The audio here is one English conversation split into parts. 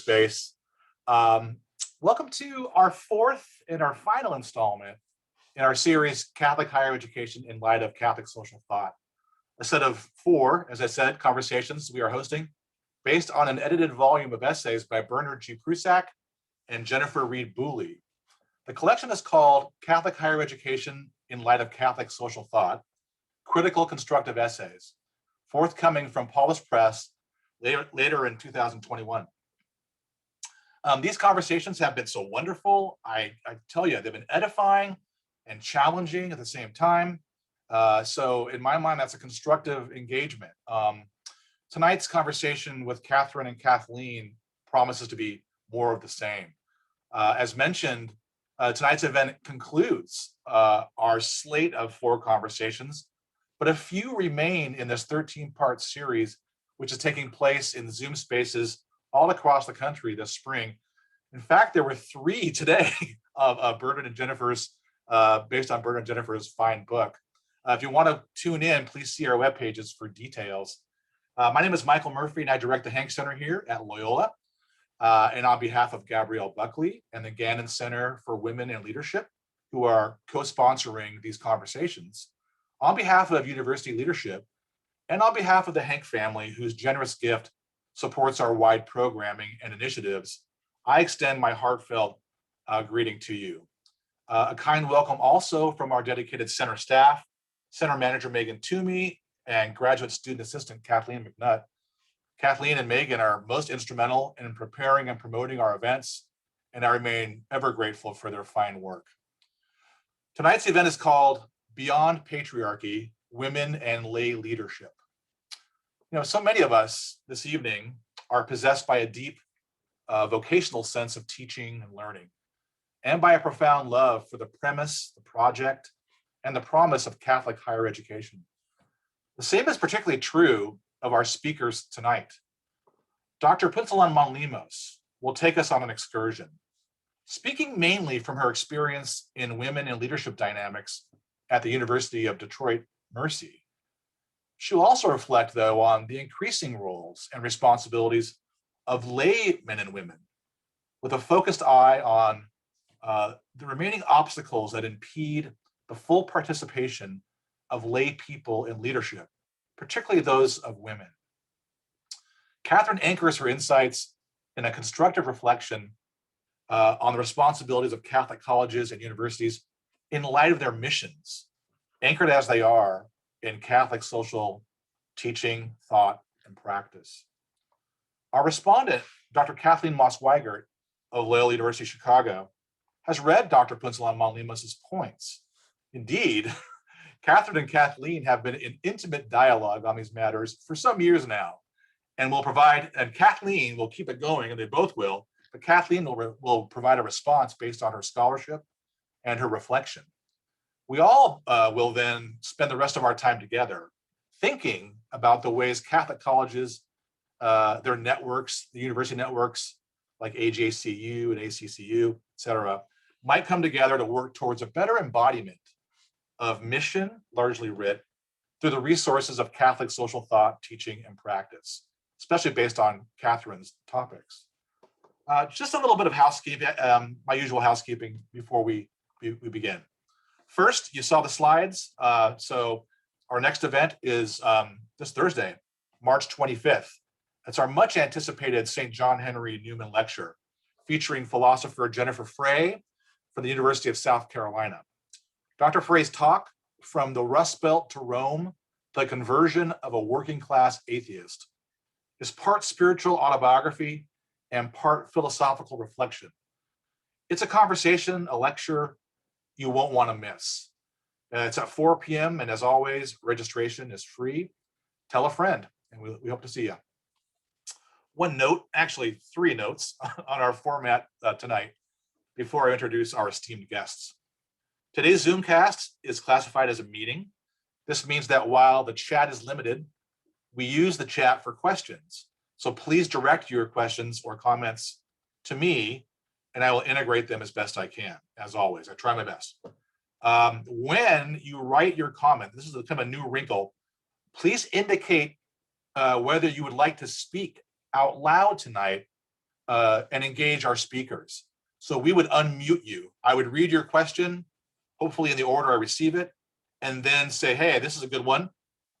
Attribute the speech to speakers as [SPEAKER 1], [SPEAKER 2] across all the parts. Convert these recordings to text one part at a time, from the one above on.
[SPEAKER 1] space. Welcome to our fourth and our final installment in our series, Catholic Higher Education in Light of Catholic Social Thought. A set of four, as I said, conversations we are hosting based on an edited volume of essays by Bernard G. Prusak and Jennifer Reed Booley. The collection is called Catholic Higher Education in Light of Catholic Social Thought, Critical Constructive Essays, forthcoming from Paulus Press later in 2021. These conversations have been so wonderful. I tell you, they've been edifying and challenging at the same time. So in my mind, that's a constructive engagement. Tonight's conversation with Catherine and Kathleen promises to be more of the same. As mentioned, tonight's event concludes our slate of four conversations, but a few remain in this 13-part series, which is taking place in Zoom spaces all across the country this spring. In fact, there were three today of Bernard and Jennifer's, based on Bernard and Jennifer's fine book. If you want to tune in, please see our web pages for details. My name is Michael Murphy, and I direct the Hank Center here at Loyola. And on behalf of Gabrielle Buckley and the Gannon Center for Women in Leadership, who are co-sponsoring these conversations, on behalf of university leadership, and on behalf of the Hank family, whose generous gift supports our wide programming and initiatives, I extend my heartfelt greeting to you. A kind welcome also from our dedicated center staff, Center Manager Megan Toomey and Graduate Student Assistant Kathleen McNutt. Kathleen and Megan are most instrumental in preparing and promoting our events, and I remain ever grateful for their fine work. Tonight's event is called Beyond Patriarchy, Women and Lay Leadership. You know, so many of us this evening are possessed by a deep vocational sense of teaching and learning, and by a profound love for the premise, the project, and the promise of Catholic higher education. The same is particularly true of our speakers tonight. Dr. Punsalan-Manlimos will take us on an excursion, speaking mainly from her experience in women and leadership dynamics at the University of Detroit Mercy. She will also reflect, though, on the increasing roles and responsibilities of lay men and women, with a focused eye on the remaining obstacles that impede the full participation of lay people in leadership, particularly those of women. Catherine anchors her insights in a constructive reflection on the responsibilities of Catholic colleges and universities in light of their missions, anchored as they are in Catholic social teaching, thought, and practice. Our respondent, Dr. Kathleen Maas Weigert of Loyola University Chicago, has read Dr. Punsalan-Manlimos' points. Indeed, Catherine and Kathleen have been in intimate dialogue on these matters for some years now, and Kathleen will keep it going, and they both will, but Kathleen will provide a response based on her scholarship and her reflection. We all will then spend the rest of our time together thinking about the ways Catholic colleges, their networks, the university networks like AJCU and ACCU, et cetera, might come together to work towards a better embodiment of mission, largely writ, through the resources of Catholic social thought, teaching, and practice, especially based on Catherine's topics. Just a little bit of housekeeping, my usual housekeeping before we begin. First, you saw the slides. So our next event is this Thursday, March 25th. It's our much anticipated St. John Henry Newman Lecture, featuring philosopher Jennifer Frey from the University of South Carolina. Dr. Frey's talk, From the Rust Belt to Rome, The Conversion of a Working Class Atheist, is part spiritual autobiography and part philosophical reflection. It's a conversation, a lecture you won't want to miss. It's at 4 p.m. and as always, registration is free. Tell a friend, and we hope to see you. One note, actually 3 notes on our format tonight before I introduce our esteemed guests. Today's Zoomcast is classified as a meeting. This means that while the chat is limited, we use the chat for questions. So please direct your questions or comments to me, and I will integrate them as best I can, as always. I try my best. When you write your comment, this is kind of a new wrinkle, please indicate whether you would like to speak out loud tonight and engage our speakers. So we would unmute you. I would read your question, hopefully in the order I receive it, and then say, hey, this is a good one,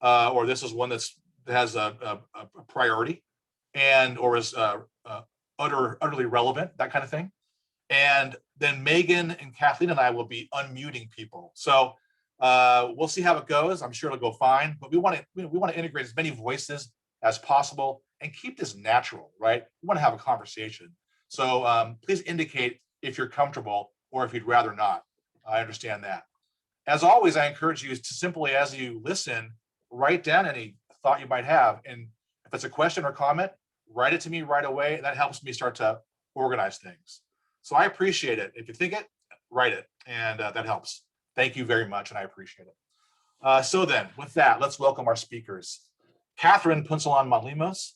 [SPEAKER 1] or this is one that has a priority, and or is utterly relevant, that kind of thing. And then Megan and Kathleen and I will be unmuting people. So we'll see how it goes. I'm sure it'll go fine, but we want to integrate as many voices as possible and keep this natural, right? We want to have a conversation. So please indicate if you're comfortable or if you'd rather not. I understand that. As always, I encourage you to simply, as you listen, write down any thought you might have. And if it's a question or comment, write it to me right away. That helps me start to organize things. So I appreciate it. If you think it, write it, and that helps. Thank you very much, and I appreciate it. So then, with that, let's welcome our speakers. Catherine Punsalan-Manlimos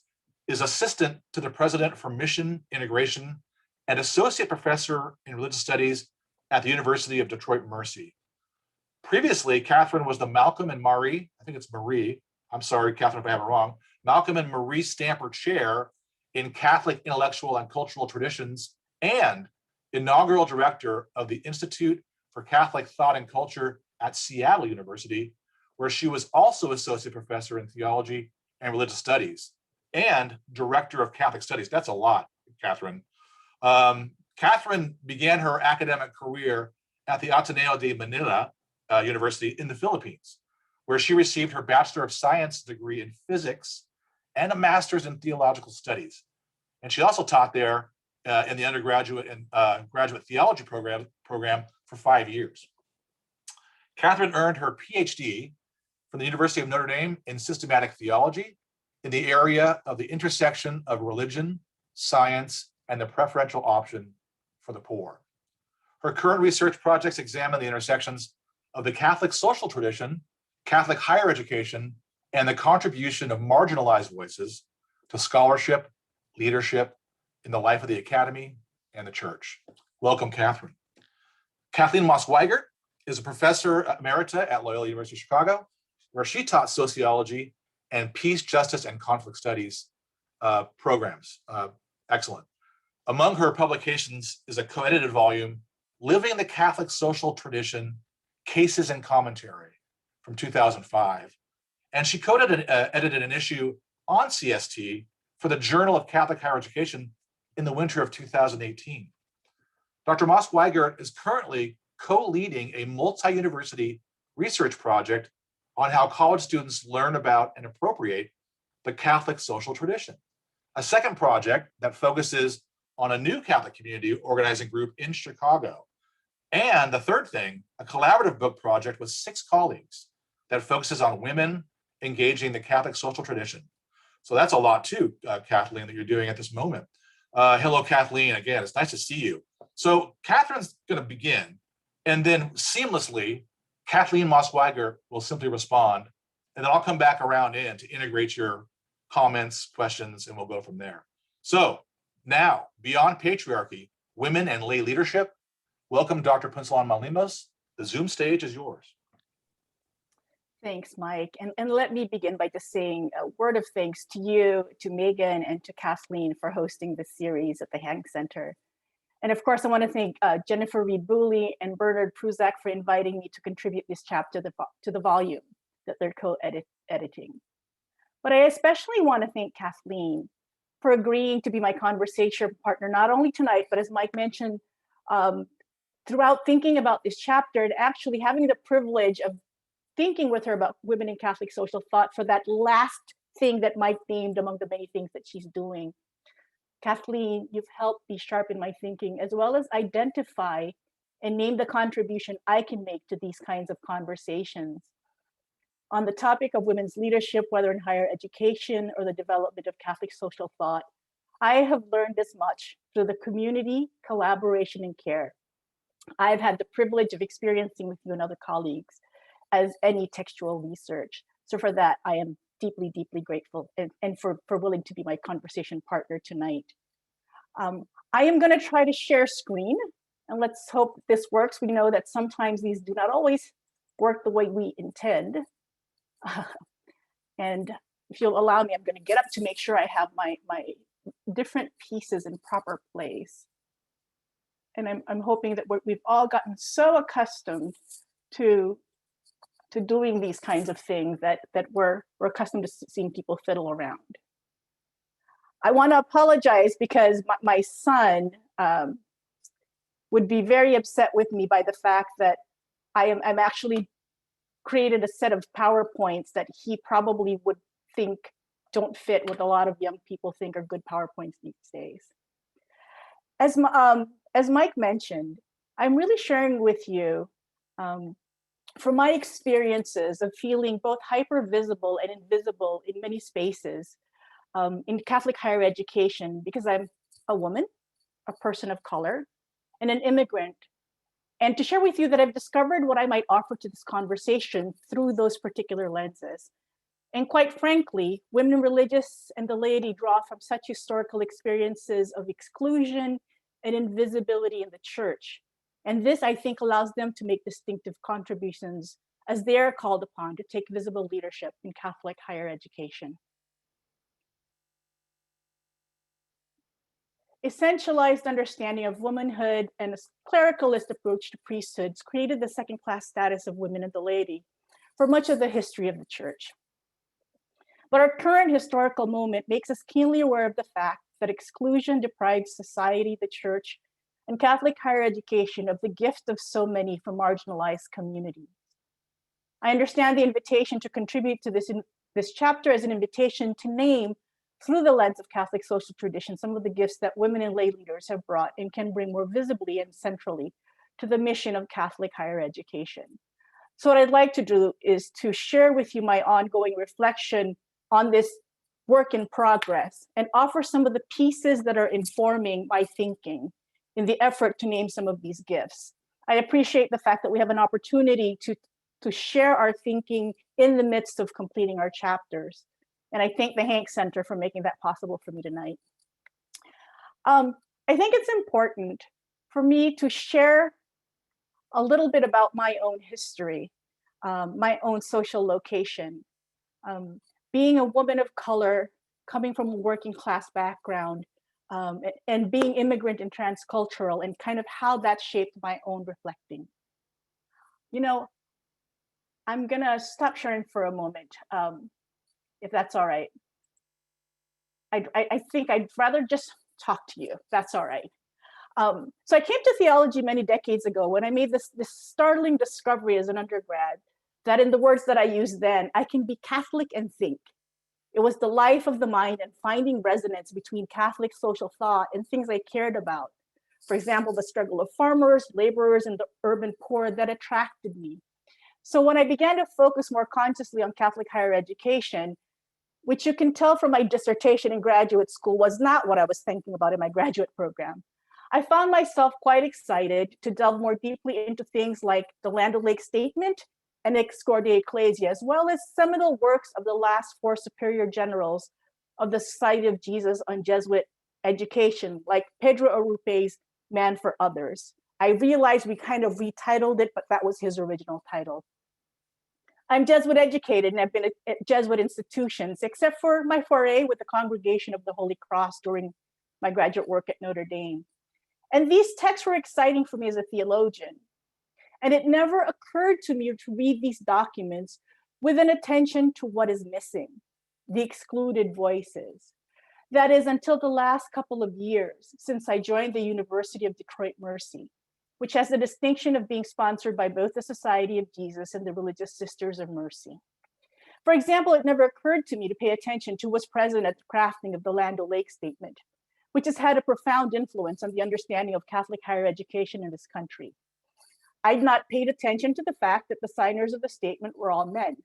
[SPEAKER 1] is Assistant to the President for Mission Integration and Associate Professor in Religious Studies at the University of Detroit Mercy. Previously, Catherine was the Malcolm and Marie, I think it's Marie, I'm sorry, Catherine, if I have it wrong, Malcolm and Marie Stamper Chair in Catholic Intellectual and Cultural Traditions and inaugural director of the Institute for Catholic Thought and Culture at Seattle University, where she was also associate professor in theology and religious studies and director of Catholic studies. That's a lot, Catherine. Catherine began her academic career at the Ateneo de Manila University in the Philippines, where she received her Bachelor of Science degree in physics and a master's in theological studies. And she also taught there in the undergraduate and graduate theology program for 5 years. Catherine earned her PhD from the University of Notre Dame in systematic theology in the area of the intersection of religion, science, and the preferential option for the poor. Her current research projects examine the intersections of the Catholic social tradition, Catholic higher education, and the contribution of marginalized voices to scholarship, leadership, in the life of the academy and the church. Welcome, Catherine. Kathleen Maas Weigert is a professor emerita at Loyola University of Chicago, where she taught sociology and peace, justice, and conflict studies programs. Excellent. Among her publications is a co-edited volume, Living the Catholic Social Tradition, Cases and Commentary from 2005. And she co-edited an issue on CST for the Journal of Catholic Higher Education in the winter of 2018. Dr. Maas Weigert is currently co-leading a multi-university research project on how college students learn about and appropriate the Catholic social tradition. A second project that focuses on a new Catholic community organizing group in Chicago. And the third thing, a collaborative book project with 6 colleagues that focuses on women engaging the Catholic social tradition. So that's a lot too, Kathleen, that you're doing at this moment. Hello, Kathleen, again, it's nice to see you. So Catherine's gonna begin, and then seamlessly, Kathleen Maas Weigert will simply respond, and then I'll come back around in to integrate your comments, questions, and we'll go from there. So now, beyond patriarchy, women and lay leadership, welcome Dr. Punsalan-Manlimos. The Zoom stage is yours.
[SPEAKER 2] Thanks, Mike. And let me begin by just saying a word of thanks to you, to Megan, and to Kathleen for hosting this series at the Hank Center. And of course, I want to thank Jennifer Reed-Booley and Bernard Pruzak for inviting me to contribute this chapter to the volume that they're co-editing. But I especially want to thank Kathleen for agreeing to be my conversation partner, not only tonight, but as Mike mentioned, throughout thinking about this chapter and actually having the privilege of thinking with her about women in Catholic social thought for that last thing that Mike named among the many things that she's doing. Kathleen, you've helped me sharpen my thinking as well as identify and name the contribution I can make to these kinds of conversations. On the topic of women's leadership, whether in higher education or the development of Catholic social thought, I have learned as much through the community, collaboration, and care I've had the privilege of experiencing with you and other colleagues as any textual research. So for that, I am deeply, deeply grateful and for willing to be my conversation partner tonight. I am gonna try to share screen and let's hope this works. We know that sometimes these do not always work the way we intend. And if you'll allow me, I'm gonna get up to make sure I have my different pieces in proper place. And I'm hoping that we've all gotten so accustomed to doing these kinds of things that we're accustomed to seeing people fiddle around. I want to apologize because my son would be very upset with me by the fact that I'm actually created a set of PowerPoints that he probably would think don't fit what a lot of young people think are good PowerPoints these days. As Mike mentioned, I'm really sharing with you from my experiences of feeling both hyper visible and invisible in many spaces in Catholic higher education, because I'm a woman, a person of color, and an immigrant. And to share with you that I've discovered what I might offer to this conversation through those particular lenses. And quite frankly, women religious and the laity draw from such historical experiences of exclusion and invisibility in the church. And this, I think, allows them to make distinctive contributions as they're called upon to take visible leadership in Catholic higher education. Essentialized understanding of womanhood and a clericalist approach to priesthoods created the second-class status of women in the laity for much of the history of the church. But our current historical moment makes us keenly aware of the fact that exclusion deprives society, the church, and Catholic higher education of the gift of so many from marginalized communities. I understand the invitation to contribute to this chapter as an invitation to name, through the lens of Catholic social tradition, some of the gifts that women and lay leaders have brought and can bring more visibly and centrally to the mission of Catholic higher education. So what I'd like to do is to share with you my ongoing reflection on this work in progress and offer some of the pieces that are informing my thinking in the effort to name some of these gifts. I appreciate the fact that we have an opportunity to share our thinking in the midst of completing our chapters. And I thank the Hank Center for making that possible for me tonight. I think it's important for me to share a little bit about my own history, my own social location. Being a woman of color, coming from a working class background, and being immigrant and transcultural, and kind of how that shaped my own reflecting. You know, I'm gonna stop sharing for a moment, if that's all right. I think I'd rather just talk to you, if that's all right. So I came to theology many decades ago when I made this startling discovery as an undergrad, that in the words that I used then, I can be Catholic and think. It was the life of the mind and finding resonance between Catholic social thought and things I cared about. For example, the struggle of farmers, laborers, and the urban poor that attracted me. So when I began to focus more consciously on Catholic higher education, which you can tell from my dissertation in graduate school was not what I was thinking about in my graduate program, I found myself quite excited to delve more deeply into things like the Land O'Lakes Statement and Ex Corde Ecclesia, as well as seminal works of the last four superior generals of the Society of Jesus on Jesuit education, like Pedro Arrupe's Man for Others. I realized we kind of retitled it, but that was his original title. I'm Jesuit educated and I've been at Jesuit institutions, except for my foray with the Congregation of the Holy Cross during my graduate work at Notre Dame. And these texts were exciting for me as a theologian. And it never occurred to me to read these documents with an attention to what is missing, the excluded voices. That is until the last couple of years since I joined the University of Detroit Mercy, which has the distinction of being sponsored by both the Society of Jesus and the Religious Sisters of Mercy. For example, it never occurred to me to pay attention to who was present at the crafting of the Land O'Lakes Statement, which has had a profound influence on the understanding of Catholic higher education in this country. I'd not paid attention to the fact that the signers of the statement were all men,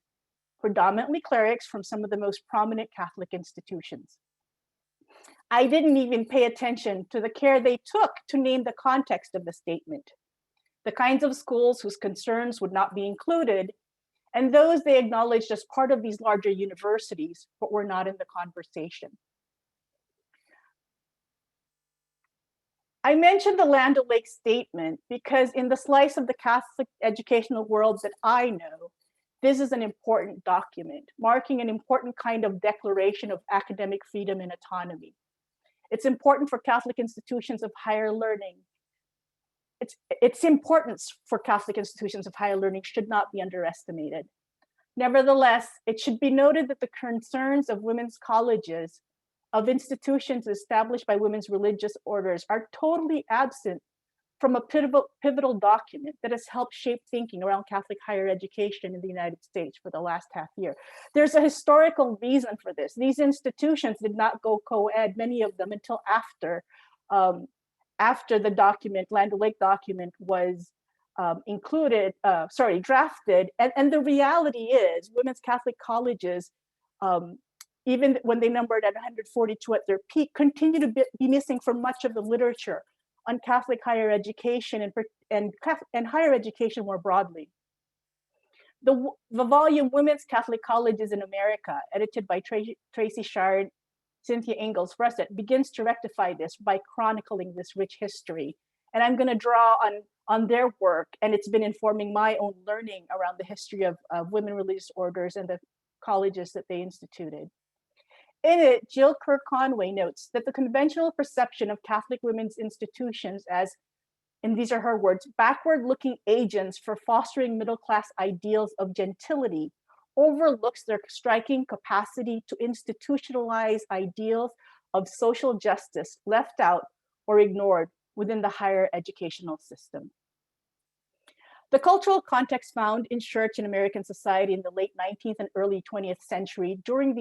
[SPEAKER 2] predominantly clerics from some of the most prominent Catholic institutions. I didn't even pay attention to the care they took to name the context of the statement, the kinds of schools whose concerns would not be included, and those they acknowledged as part of these larger universities, but were not in the conversation. I mentioned the Land O'Lakes Statement because in the slice of the Catholic educational world that I know, this is an important document, marking an important kind of declaration of academic freedom and autonomy. It's important for Catholic institutions of higher learning. Its importance for Catholic institutions of higher learning should not be underestimated. Nevertheless, it should be noted that the concerns of women's colleges, of institutions established by women's religious orders, are totally absent from a pivotal document that has helped shape thinking around Catholic higher education in the United States for the last half year. There's a historical reason for this. These institutions did not go co-ed, many of them, until after the document, Land O'Lake document, was drafted. And the reality is, women's Catholic colleges, even when they numbered at 142 at their peak, continue to be missing from much of the literature on Catholic higher education and higher education more broadly. The volume Women's Catholic Colleges in America, edited by Tracy Shard, Cynthia Ingalls Russet, begins to rectify this by chronicling this rich history. And I'm going to draw on their work, and it's been informing my own learning around the history of women religious orders and the colleges that they instituted. In it, Jill Kerr-Conway notes that the conventional perception of Catholic women's institutions as, and these are her words, backward-looking agents for fostering middle-class ideals of gentility overlooks their striking capacity to institutionalize ideals of social justice left out or ignored within the higher educational system. The cultural context found in church and American society in the late 19th and early 20th century, during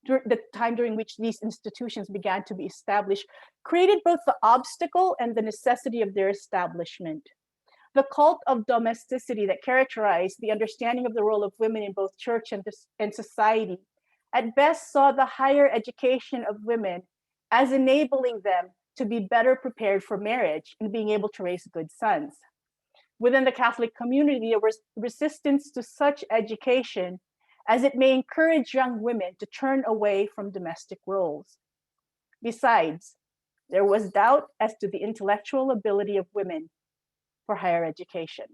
[SPEAKER 2] the time during which these institutions began to be established, created both the obstacle and the necessity of their establishment. The cult of domesticity that characterized the understanding of the role of women in both church and society, at best saw the higher education of women as enabling them to be better prepared for marriage and being able to raise good sons. Within the Catholic community, there was resistance to such education, as it may encourage young women to turn away from domestic roles. Besides, there was doubt as to the intellectual ability of women for higher education.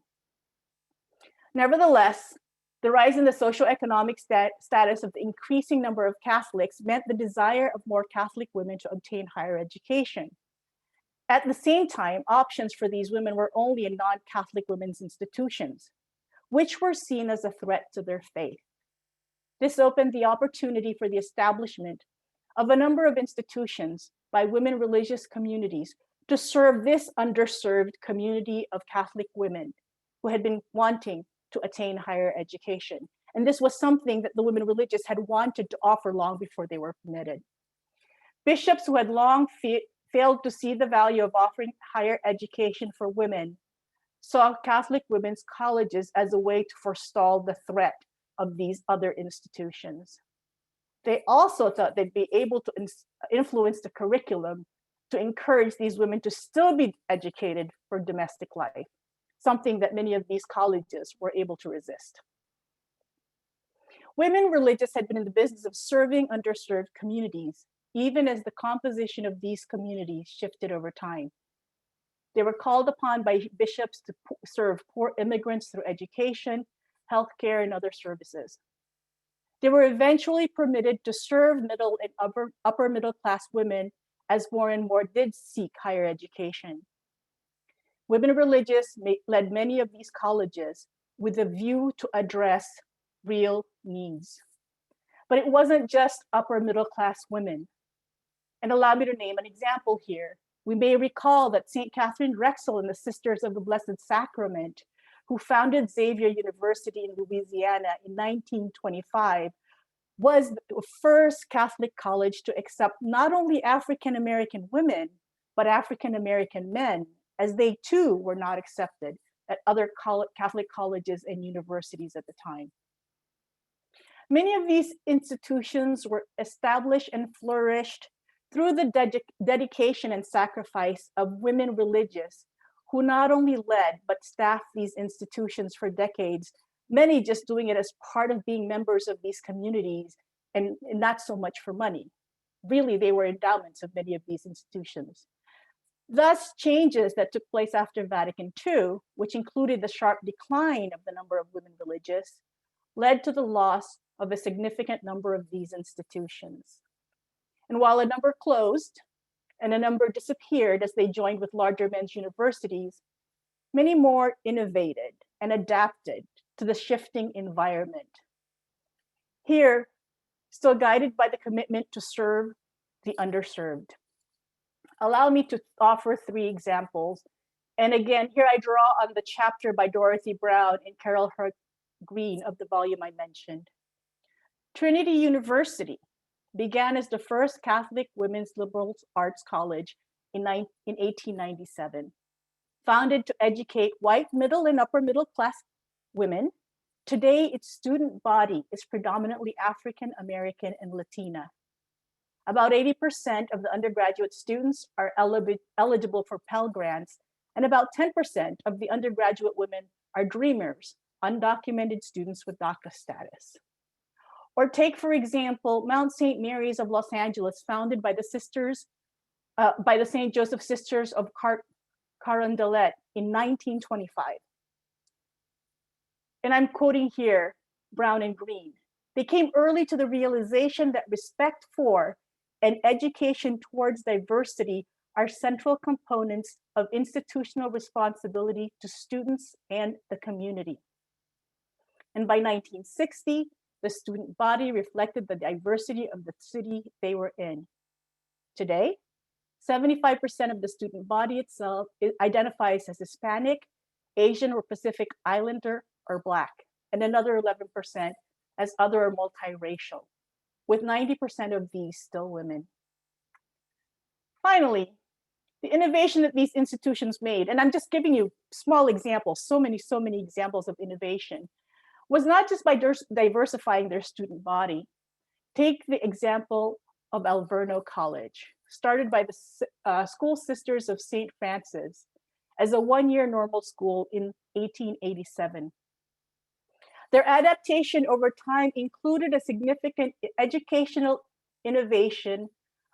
[SPEAKER 2] Nevertheless, the rise in the socioeconomic status of the increasing number of Catholics meant the desire of more Catholic women to obtain higher education. At the same time, options for these women were only in non-Catholic women's institutions, which were seen as a threat to their faith. This opened the opportunity for the establishment of a number of institutions by women religious communities to serve this underserved community of Catholic women who had been wanting to attain higher education. And this was something that the women religious had wanted to offer long before they were permitted. Bishops who had long failed to see the value of offering higher education for women saw Catholic women's colleges as a way to forestall the threat of these other institutions. They also thought they'd be able to influence the curriculum to encourage these women to still be educated for domestic life, something that many of these colleges were able to resist. Women religious had been in the business of serving underserved communities, even as the composition of these communities shifted over time. They were called upon by bishops to serve poor immigrants through education, healthcare, and other services. They were eventually permitted to serve middle and upper middle class women as more and more did seek higher education. Women religious led many of these colleges with a view to address real needs. But it wasn't just upper middle class women. And allow me to name an example here. We may recall that St. Catherine Drexel and the Sisters of the Blessed Sacrament, who founded Xavier University in Louisiana in 1925, was the first Catholic college to accept not only African-American women, but African-American men, as they too were not accepted at other Catholic colleges and universities at the time. Many of these institutions were established and flourished through the dedication and sacrifice of women religious who not only led but staffed these institutions for decades, many just doing it as part of being members of these communities and not so much for money. Really, they were endowments of many of these institutions. Thus, changes that took place after Vatican II, which included the sharp decline of the number of women religious, led to the loss of a significant number of these institutions. And while a number closed, and a number disappeared as they joined with larger men's universities, many more innovated and adapted to the shifting environment. Here, still guided by the commitment to serve the underserved. Allow me to offer 3 examples. And again, here I draw on the chapter by Dorothy Brown and Carol Hurt Green of the volume I mentioned. Trinity University began as the first Catholic women's liberal arts college in 1897. Founded to educate white middle and upper middle class women, today its student body is predominantly African American and Latina. About 80% of the undergraduate students are eligible for Pell Grants, and about 10% of the undergraduate women are Dreamers, undocumented students with DACA status. Or take, for example, Mount St. Mary's of Los Angeles, founded by the St. Joseph Sisters of Carondelet in 1925. And I'm quoting here Brown and Green. They came early to the realization that respect for and education towards diversity are central components of institutional responsibility to students and the community. And by 1960, the student body reflected the diversity of the city they were in. Today, 75% of the student body itself identifies as Hispanic, Asian or Pacific Islander, or Black, and another 11% as other or multiracial, with 90% of these still women. Finally, the innovation that these institutions made, and I'm just giving you small examples, so many examples of innovation, was not just by diversifying their student body. Take the example of Alverno College, started by the School Sisters of St. Francis as a one-year normal school in 1887. Their adaptation over time included a significant educational innovation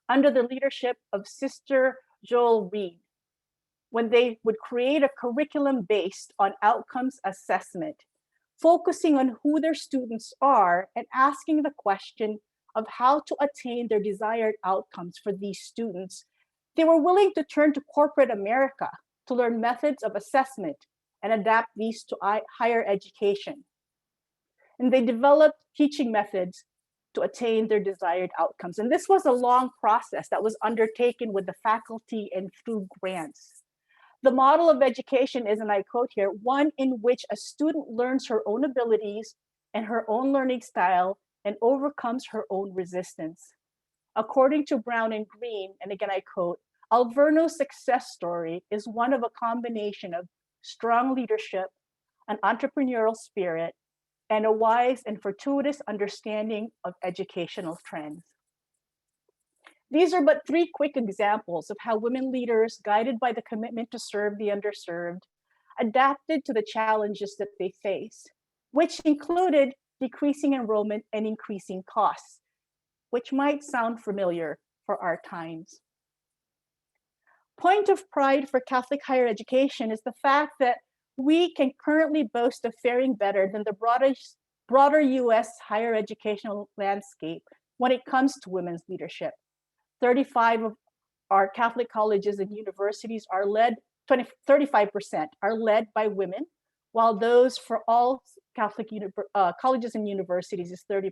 [SPEAKER 2] under the leadership of Sister Joel Reed, when they would create a curriculum based on outcomes assessment, focusing on who their students are and asking the question of how to attain their desired outcomes for these students. They were willing to turn to corporate America to learn methods of assessment and adapt these to higher education. And they developed teaching methods to attain their desired outcomes. And this was a long process that was undertaken with the faculty and through grants. The model of education is, and I quote here, one in which a student learns her own abilities and her own learning style and overcomes her own resistance. According to Brown and Green, and again I quote, Alverno's success story is one of a combination of strong leadership, an entrepreneurial spirit, and a wise and fortuitous understanding of educational trends. These are but 3 quick examples of how women leaders, guided by the commitment to serve the underserved, adapted to the challenges that they face, which included decreasing enrollment and increasing costs, which might sound familiar for our times. Point of pride for Catholic higher education is the fact that we can currently boast of faring better than the broader US higher educational landscape when it comes to women's leadership. 35 of our Catholic colleges and universities are led, 35% are led by women, while those for all Catholic colleges and universities is 30%.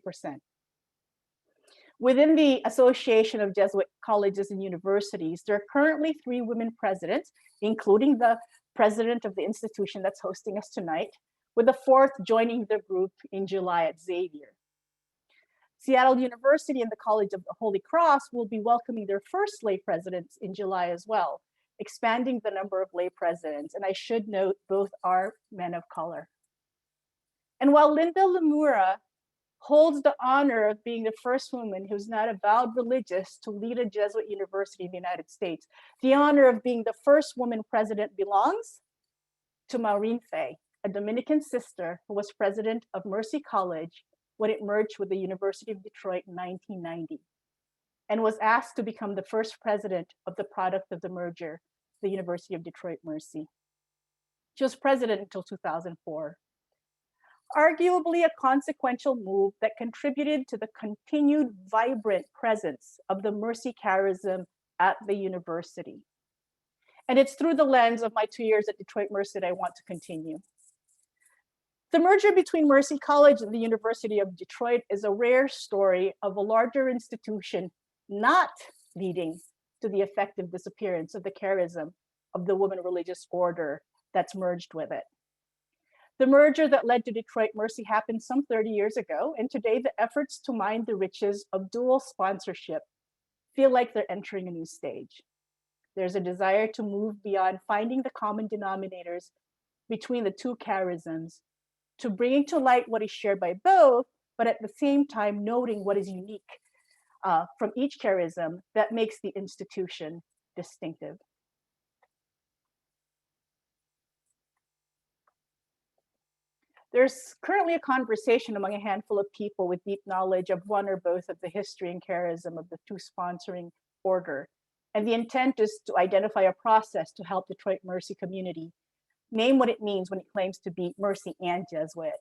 [SPEAKER 2] Within the Association of Jesuit Colleges and Universities, there are currently 3 women presidents, including the president of the institution that's hosting us tonight, with the 4th joining the group in July at Xavier. Seattle University and the College of the Holy Cross will be welcoming their first lay presidents in July as well, expanding the number of lay presidents. And I should note both are men of color. And while Linda Lemura holds the honor of being the first woman who's not avowed religious to lead a Jesuit university in the United States, the honor of being the first woman president belongs to Maureen Fay, a Dominican sister who was president of Mercy College when it merged with the University of Detroit in 1990, and was asked to become the first president of the product of the merger, the University of Detroit Mercy. She was president until 2004. Arguably a consequential move that contributed to the continued vibrant presence of the Mercy charism at the university. And it's through the lens of my 2 years at Detroit Mercy that I want to continue. The merger between Mercy College and the University of Detroit is a rare story of a larger institution not leading to the effective disappearance of the charism of the woman religious order that's merged with it. The merger that led to Detroit Mercy happened some 30 years ago, and today the efforts to mine the riches of dual sponsorship feel like they're entering a new stage. There's a desire to move beyond finding the common denominators between the two charisms, to bringing to light what is shared by both, but at the same time noting what is unique from each charism that makes the institution distinctive. There's currently a conversation among a handful of people with deep knowledge of one or both of the history and charism of the two sponsoring order. And the intent is to identify a process to help Detroit Mercy community name what it means when it claims to be Mercy and Jesuit.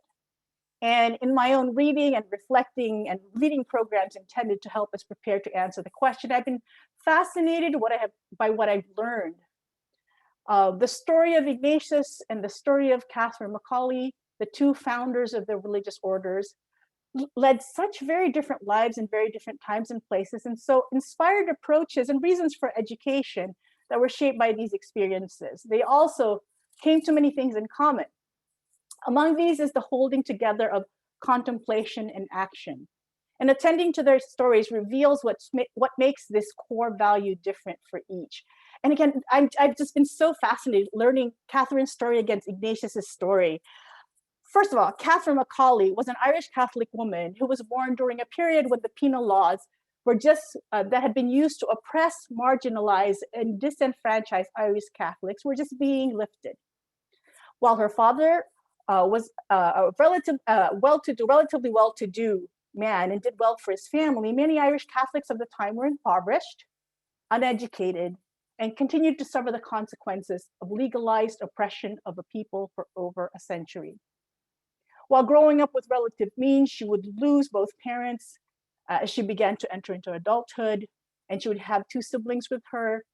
[SPEAKER 2] And in my own reading and reflecting and reading programs intended to help us prepare to answer the question, I've been fascinated by what I've learned. The story of Ignatius and the story of Catherine Mccauley, the two founders of the religious orders, led such very different lives in very different times and places, and so inspired approaches and reasons for education that were shaped by these experiences. They also came to many things in common. Among these is the holding together of contemplation and action. And attending to their stories reveals what makes this core value different for each. And again, I've just been so fascinated learning Catherine's story against Ignatius's story. First of all, Catherine Mccauley was an Irish Catholic woman who was born during a period when the penal laws were that had been used to oppress, marginalize, and disenfranchise Irish Catholics were just being lifted. While her father was a relatively well-to-do man and did well for his family, many Irish Catholics of the time were impoverished, uneducated, and continued to suffer the consequences of legalized oppression of a people for over a century. While growing up with relative means, she would lose both parents as she began to enter into adulthood, and she would have two siblings with her.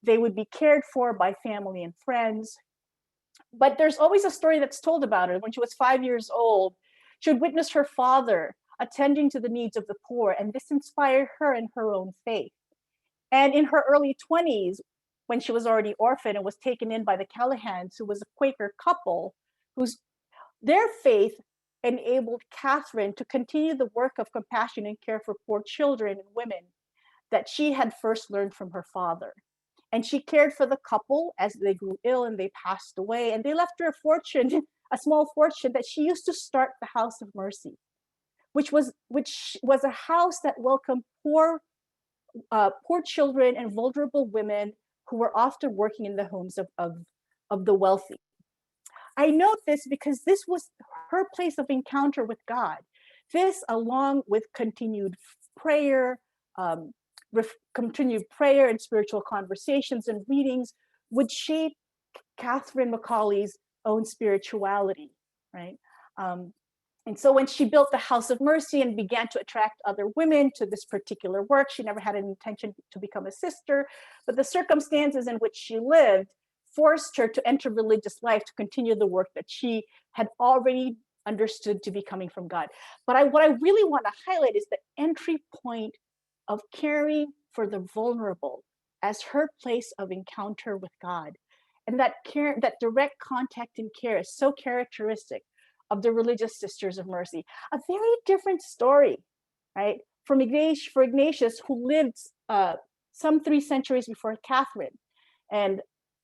[SPEAKER 2] They would be cared for by family and friends. But there's always a story that's told about her. When she was 5 years old, she would witness her father attending to the needs of the poor, and this inspired her in her own faith. And in her early 20s, when she was already orphaned and was taken in by the Callahans, who was a Quaker couple, their faith enabled Catherine to continue the work of compassion and care for poor children and women that she had first learned from her father. And she cared for the couple as they grew ill and they passed away. And they left her a fortune, a small fortune that she used to start the House of Mercy, which was a house that welcomed poor children and vulnerable women who were often working in the homes of the wealthy. I note this because this was her place of encounter with God. This, along with continued prayer and spiritual conversations and readings, would shape Catherine Mccauley's own spirituality, right? And so when she built the House of Mercy and began to attract other women to this particular work, she never had an intention to become a sister, but the circumstances in which she lived forced her to enter religious life to continue the work that she had already understood to be coming from God. But what I really want to highlight is the entry point of caring for the vulnerable as her place of encounter with God. And that direct contact and care is so characteristic of the religious Sisters of Mercy. A very different story, right? For Ignatius, who lived some 3 centuries before Catherine. And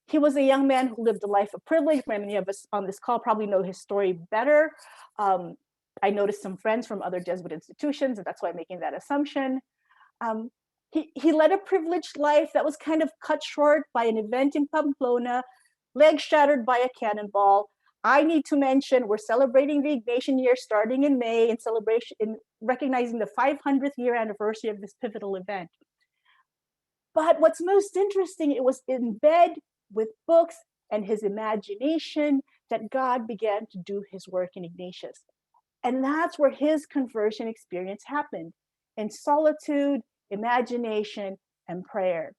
[SPEAKER 2] he was a young man who lived a life of privilege. Many of us on this call probably know his story better. I noticed some friends from other Jesuit institutions, and that's why I'm making that assumption. He led a privileged life that was kind of cut short by an event in Pamplona, leg shattered by a cannonball. I need to mention we're celebrating the Ignatian year starting in May in recognizing the 500th year anniversary of this pivotal event. But what's most interesting, it was in bed with books and his imagination that God began to do his work in Ignatius. And that's where his conversion experience happened, in solitude, imagination, and prayer.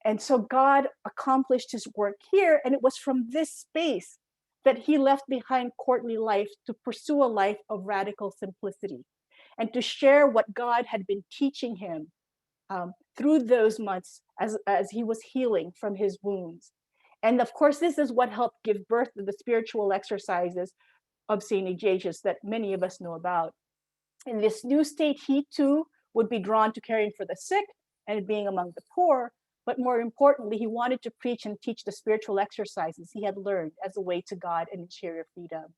[SPEAKER 2] And so God accomplished his work here. And it was from this space that he left behind courtly life to pursue a life of radical simplicity and to share what God had been teaching him through those months as he was healing from his wounds. And of course, this is what helped give birth to the spiritual exercises of St. Ignatius that many of us know about. In this new state, he too would be drawn to caring for the sick and being among the poor. But more importantly, he wanted to preach and teach the spiritual exercises he had learned as a way to God and interior freedom.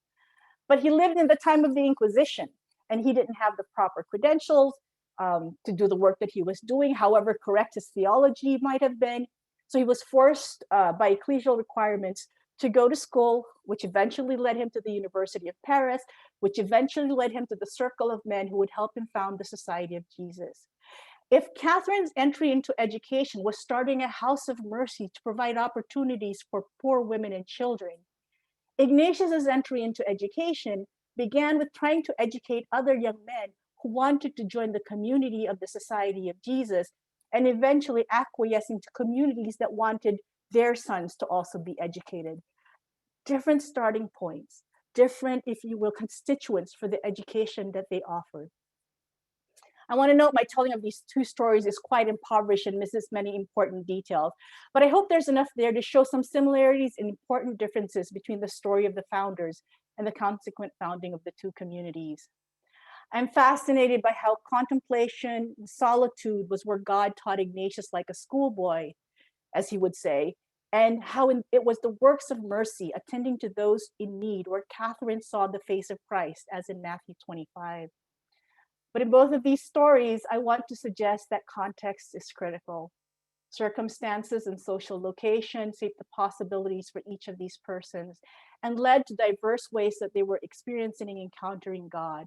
[SPEAKER 2] But he lived in the time of the Inquisition, and he didn't have the proper credentials to do the work that he was doing, however correct his theology might have been. So he was forced by ecclesial requirements to go to school, which eventually led him to the University of Paris, which eventually led him to the circle of men who would help him found the Society of Jesus. If Catherine's entry into education was starting a house of mercy to provide opportunities for poor women and children, Ignatius's entry into education began with trying to educate other young men who wanted to join the community of the Society of Jesus, and eventually acquiescing to communities that wanted their sons to also be educated. Different starting points, different, if you will, constituents for the education that they offered. I want to note my telling of these two stories is quite impoverished and misses many important details, but I hope there's enough there to show some similarities and important differences between the story of the founders and the consequent founding of the two communities. I'm fascinated by how contemplation and solitude was where God taught Ignatius like a schoolboy, as he would say, and how it was the works of mercy, attending to those in need, where Catherine saw the face of Christ, as in Matthew 25. But in both of these stories, I want to suggest that context is critical. Circumstances and social location shaped the possibilities for each of these persons and led to diverse ways that they were experiencing and encountering God.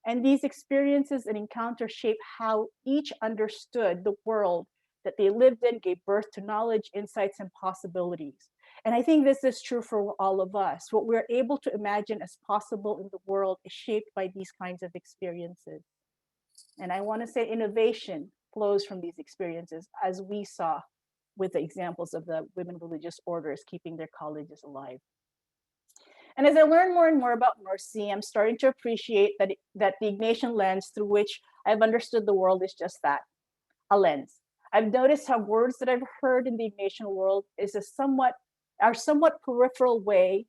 [SPEAKER 2] And these experiences and encounters shape how each understood the world that they lived in, gave birth to knowledge, insights, and possibilities. And I think this is true for all of us. What we're able to imagine as possible in the world is shaped by these kinds of experiences. And I want to say innovation flows from these experiences, as we saw with the examples of the women religious orders keeping their colleges alive. And as I learn more and more about mercy, I'm starting to appreciate that the Ignatian lens through which I've understood the world is just that, a lens. I've noticed how words that I've heard in the Ignatian world is in somewhat peripheral ways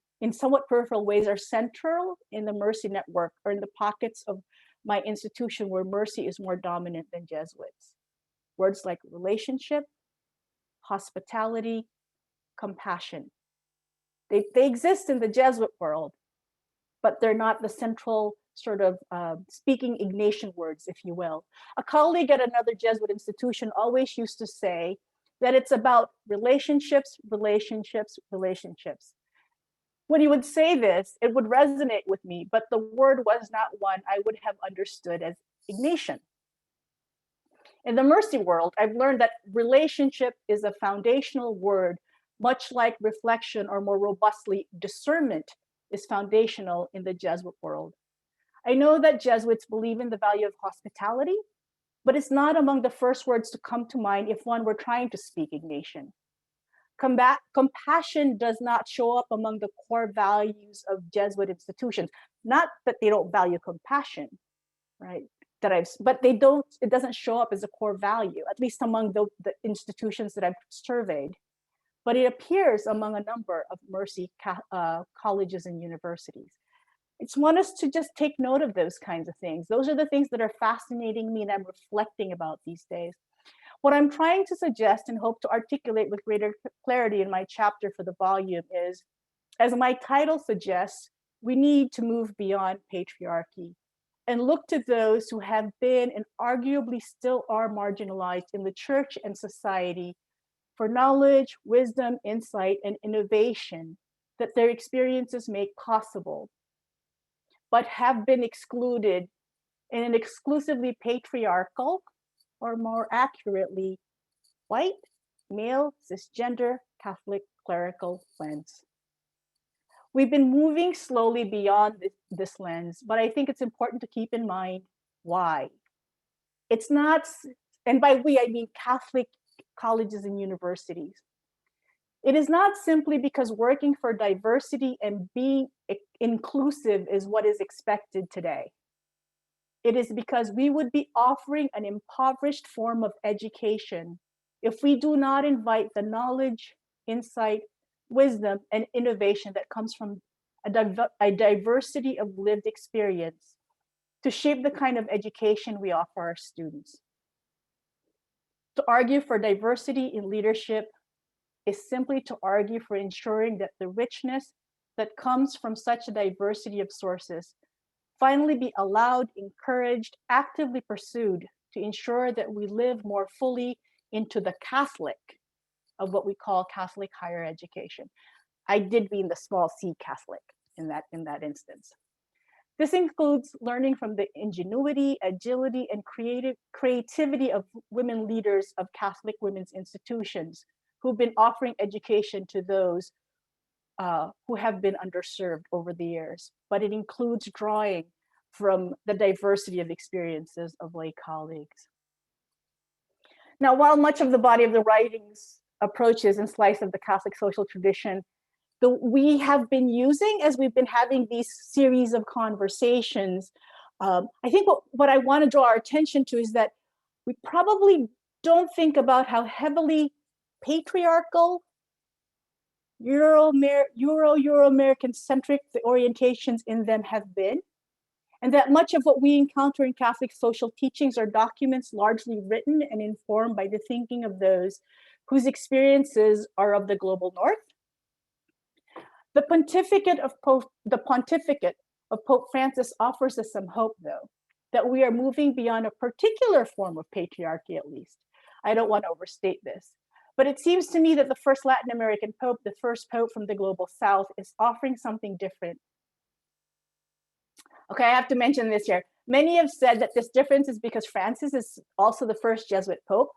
[SPEAKER 2] are central in the mercy network or in the pockets of my institution where mercy is more dominant than Jesuits. Words like relationship, hospitality, compassion. They exist in the Jesuit world, but they're not the central sort of speaking Ignatian words, if you will. A colleague at another Jesuit institution always used to say that it's about relationships, relationships, relationships. When he would say this, it would resonate with me, but the word was not one I would have understood as Ignatian. In the mercy world, I've learned that relationship is a foundational word, much like reflection, or more robustly, discernment is foundational in the Jesuit world. I know that Jesuits believe in the value of hospitality, but it's not among the first words to come to mind if one were trying to speak Ignatian. Compassion does not show up among the core values of Jesuit institutions. Not that they don't value compassion, right? But they don't. It doesn't show up as a core value, at least among the institutions that I've surveyed. But it appears among a number of mercy colleges and universities. It's want us to just take note of those kinds of things. Those are the things that are fascinating me and I'm reflecting about these days. What I'm trying to suggest and hope to articulate with greater clarity in my chapter for the volume is, as my title suggests, we need to move beyond patriarchy and look to those who have been and arguably still are marginalized in the church and society for knowledge, wisdom, insight, and innovation that their experiences make possible, but have been excluded in an exclusively patriarchal, or more accurately, white, male, cisgender, Catholic, clerical lens. We've been moving slowly beyond this lens, but I think it's important to keep in mind why. It's not, and by we, I mean Catholic colleges and universities. It is not simply because working for diversity and being inclusive is what is expected today. It is because we would be offering an impoverished form of education if we do not invite the knowledge, insight, wisdom, and innovation that comes from a diversity of lived experience to shape the kind of education we offer our students. To argue for diversity in leadership is simply to argue for ensuring that the richness that comes from such a diversity of sources finally be allowed, encouraged, actively pursued to ensure that we live more fully into the Catholic of what we call Catholic higher education. I did mean the small c Catholic in that instance. This includes learning from the ingenuity, agility, and creativity of women leaders of Catholic women's institutions who've been offering education to those who have been underserved over the years. But it includes drawing from the diversity of experiences of lay colleagues. Now, while much of the body of the writings approaches and slice of the Catholic social tradition we have been using as we've been having these series of conversations, I think what I want to draw our attention to is that we probably don't think about how heavily patriarchal, Euro-American centric the orientations in them have been, and that much of what we encounter in Catholic social teachings are documents largely written and informed by the thinking of those whose experiences are of the global north. The pontificate of Pope Francis offers us some hope, though, that we are moving beyond a particular form of patriarchy, at least. I don't want to overstate this, but it seems to me that the first Latin American Pope, the first Pope from the global South, is offering something different. Okay, I have to mention this here. Many have said that this difference is because Francis is also the first Jesuit Pope.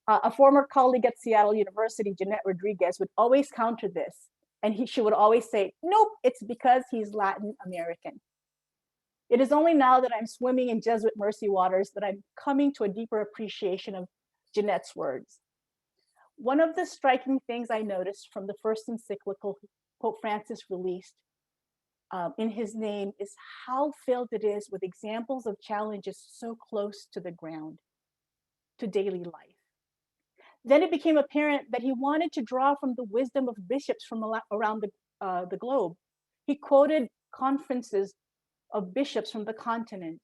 [SPEAKER 2] A former colleague at Seattle University, Jeanette Rodriguez, would always counter this. And she would always say, nope, it's because he's Latin American. It is only now that I'm swimming in Jesuit mercy waters that I'm coming to a deeper appreciation of Jeanette's words. One of the striking things I noticed from the first encyclical Pope Francis released in his name is how filled it is with examples of challenges so close to the ground, to daily life. Then it became apparent that he wanted to draw from the wisdom of bishops from around the globe. He quoted conferences of bishops from the continents.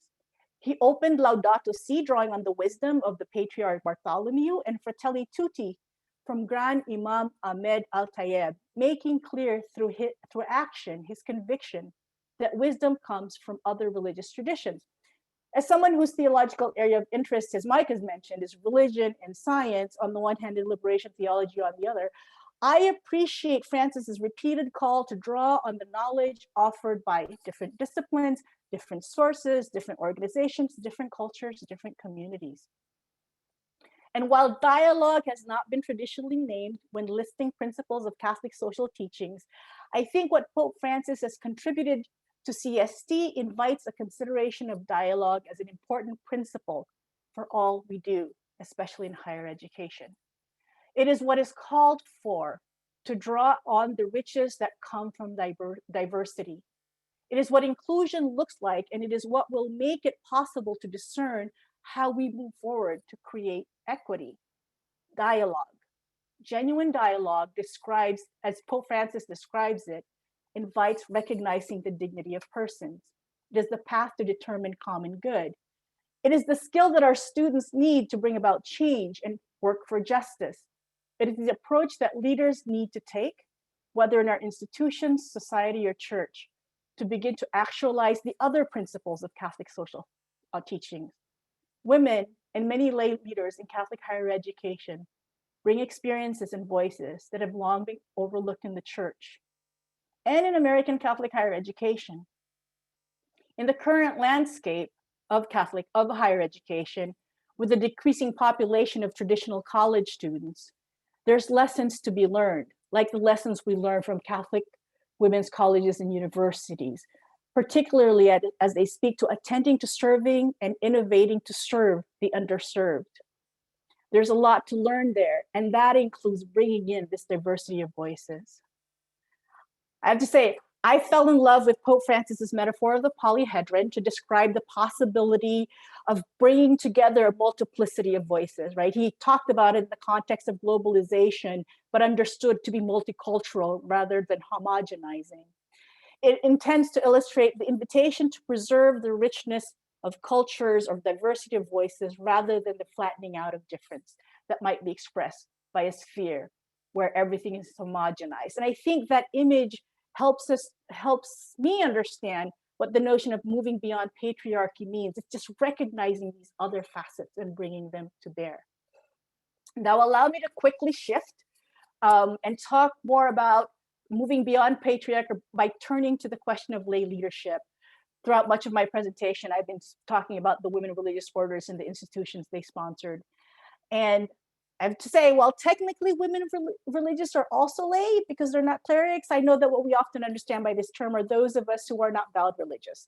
[SPEAKER 2] He opened Laudato Si, drawing on the wisdom of the Patriarch Bartholomew, and Fratelli Tutti from Grand Imam Ahmed Al-Tayeb, making clear through action his conviction that wisdom comes from other religious traditions. As someone whose theological area of interest, as Mike has mentioned, is religion and science on the one hand and liberation theology on the other, I appreciate Francis's repeated call to draw on the knowledge offered by different disciplines, different sources, different organizations, different cultures, different communities. And while dialogue has not been traditionally named when listing principles of Catholic social teachings, I think what Pope Francis has contributed to CST invites a consideration of dialogue as an important principle for all we do, especially in higher education. It is what is called for to draw on the riches that come from diversity. It is what inclusion looks like, and it is what will make it possible to discern how we move forward to create equity. Dialogue, genuine dialogue describes, as Pope Francis describes it, invites recognizing the dignity of persons. It is the path to determine common good. It is the skill that our students need to bring about change and work for justice. It is the approach that leaders need to take, whether in our institutions, society, or church, to begin to actualize the other principles of Catholic social teachings. Women and many lay leaders in Catholic higher education bring experiences and voices that have long been overlooked in the church and in American Catholic higher education. In the current landscape of higher education, with the decreasing population of traditional college students, there's lessons to be learned, like the lessons we learn from Catholic women's colleges and universities, particularly as they speak to attending to serving and innovating to serve the underserved. There's a lot to learn there, and that includes bringing in this diversity of voices. I have to say, I fell in love with Pope Francis's metaphor of the polyhedron to describe the possibility of bringing together a multiplicity of voices, right? He talked about it in the context of globalization, but understood to be multicultural rather than homogenizing. It intends to illustrate the invitation to preserve the richness of cultures or diversity of voices rather than the flattening out of difference that might be expressed by a sphere where everything is homogenized. And I think that image helps me understand what the notion of moving beyond patriarchy means. It's just recognizing these other facets and bringing them to bear. Now, allow me to quickly shift and talk more about moving beyond patriarchy by turning to the question of lay leadership. Throughout much of my presentation, I've been talking about the women religious orders and the institutions they sponsored. And I have to say, while technically women religious are also lay because they're not clerics, I know that what we often understand by this term are those of us who are not vowed religious.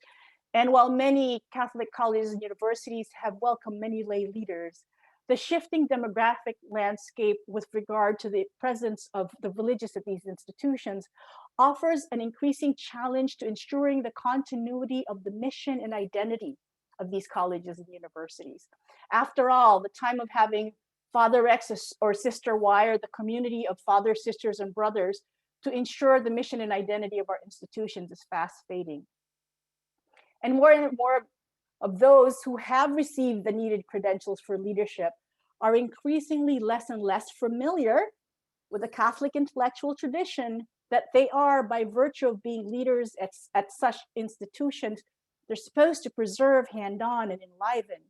[SPEAKER 2] And while many Catholic colleges and universities have welcomed many lay leaders, the shifting demographic landscape with regard to the presence of the religious at these institutions offers an increasing challenge to ensuring the continuity of the mission and identity of these colleges and universities. After all, the time of having Father X or Sister Y, or the community of fathers, sisters, and brothers to ensure the mission and identity of our institutions is fast fading. And more of those who have received the needed credentials for leadership are increasingly less and less familiar with the Catholic intellectual tradition that they are, by virtue of being leaders at such institutions, they're supposed to preserve, hand on, and enliven.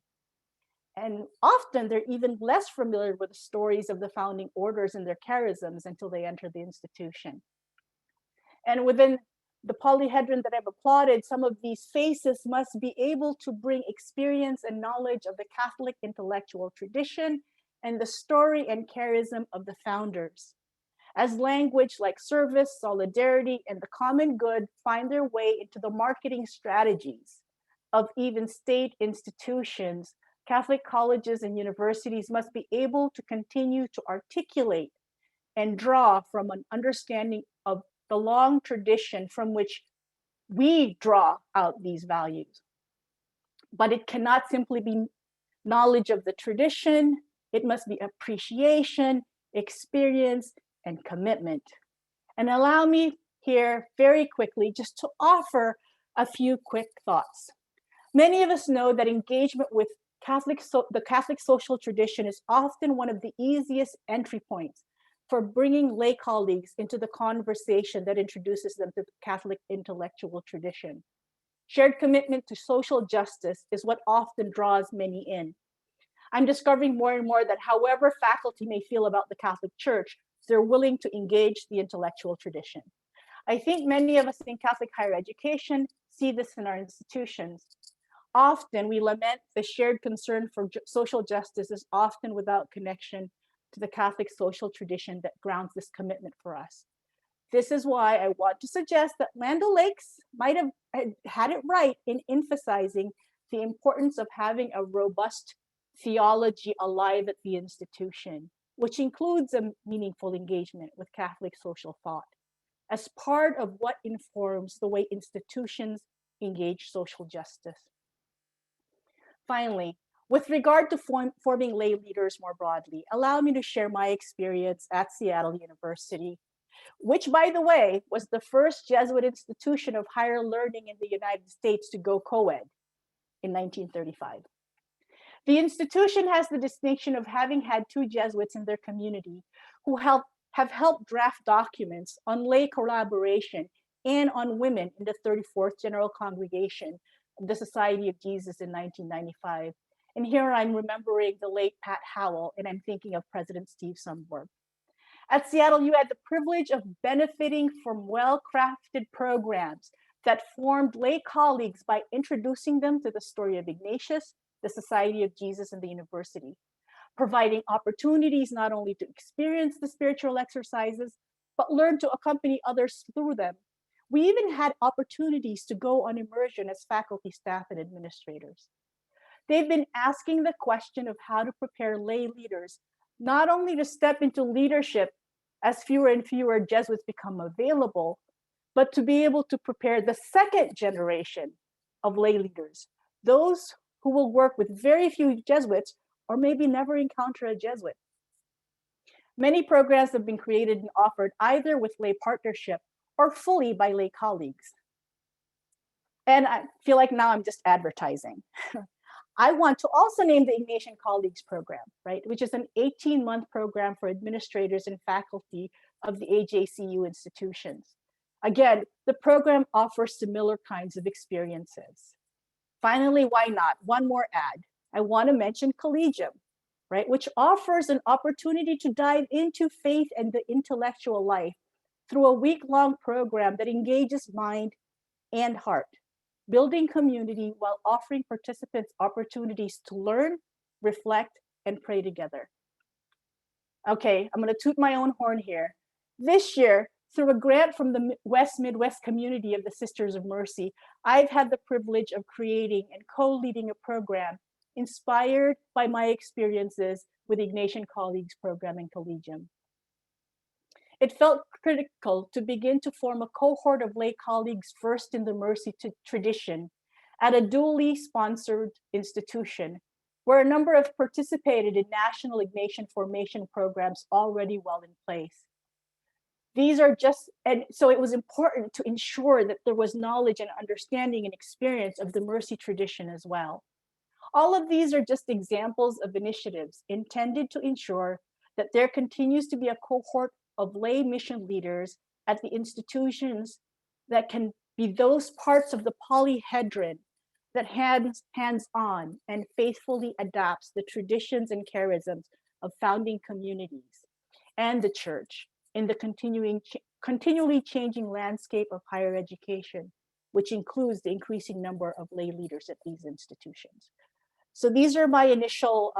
[SPEAKER 2] And often they're even less familiar with the stories of the founding orders and their charisms until they enter the institution. And within the polyhedron that I've applauded, some of these faces must be able to bring experience and knowledge of the Catholic intellectual tradition and the story and charism of the founders. As language like service, solidarity, and the common good find their way into the marketing strategies of even state institutions, Catholic colleges and universities must be able to continue to articulate and draw from an understanding of the long tradition from which we draw out these values. But it cannot simply be knowledge of the tradition. It must be appreciation, experience, and commitment. And allow me here very quickly just to offer a few quick thoughts. Many of us know that engagement with the Catholic social tradition is often one of the easiest entry points for bringing lay colleagues into the conversation that introduces them to the Catholic intellectual tradition. Shared commitment to social justice is what often draws many in. I'm discovering more and more that however faculty may feel about the Catholic Church, they're willing to engage the intellectual tradition. I think many of us in Catholic higher education see this in our institutions. Often we lament the shared concern for social justice is often without connection to the Catholic social tradition that grounds this commitment for us. This is why I want to suggest that Land O'Lakes might have had it right in emphasizing the importance of having a robust theology alive at the institution, which includes a meaningful engagement with Catholic social thought as part of what informs the way institutions engage social justice. Finally, with regard to forming lay leaders more broadly, allow me to share my experience at Seattle University, which, by the way, was the first Jesuit institution of higher learning in the United States to go co-ed in 1935. The institution has the distinction of having had two Jesuits in their community who have helped draft documents on lay collaboration and on women in the 34th General Congregation of the Society of Jesus in 1995. And here I'm remembering the late Pat Howell, and I'm thinking of President Steve Sundberg. At Seattle, you had the privilege of benefiting from well-crafted programs that formed lay colleagues by introducing them to the story of Ignatius, the Society of Jesus, and the university, providing opportunities not only to experience the spiritual exercises, but learn to accompany others through them. We even had opportunities to go on immersion as faculty, staff, and administrators. They've been asking the question of how to prepare lay leaders, not only to step into leadership as fewer and fewer Jesuits become available, but to be able to prepare the second generation of lay leaders, those who will work with very few Jesuits or maybe never encounter a Jesuit. Many programs have been created and offered either with lay partnership or fully by lay colleagues. And I feel like now I'm just advertising. I want to also name the Ignatian Colleagues Program, right, which is an 18-month program for administrators and faculty of the AJCU institutions. Again, the program offers similar kinds of experiences. Finally, why not? One more ad. I want to mention Collegium, right, which offers an opportunity to dive into faith and the intellectual life through a week-long program that engages mind and heart, building community while offering participants opportunities to learn, reflect, and pray together. Okay, I'm going to toot my own horn here. This year, through a grant from the West Midwest community of the Sisters of Mercy, I've had the privilege of creating and co-leading a program inspired by my experiences with Ignatian Colleagues Program and Collegium. It felt critical to begin to form a cohort of lay colleagues first in the Mercy tradition at a dually sponsored institution where a number have participated in national Ignatian formation programs already well in place. These are just, and so it was important to ensure that there was knowledge and understanding and experience of the Mercy tradition as well. All of these are just examples of initiatives intended to ensure that there continues to be a cohort of lay mission leaders at the institutions that can be those parts of the polyhedron that hands-on and faithfully adapts the traditions and charisms of founding communities and the church in the continually changing landscape of higher education, which includes the increasing number of lay leaders at these institutions. So these are my initial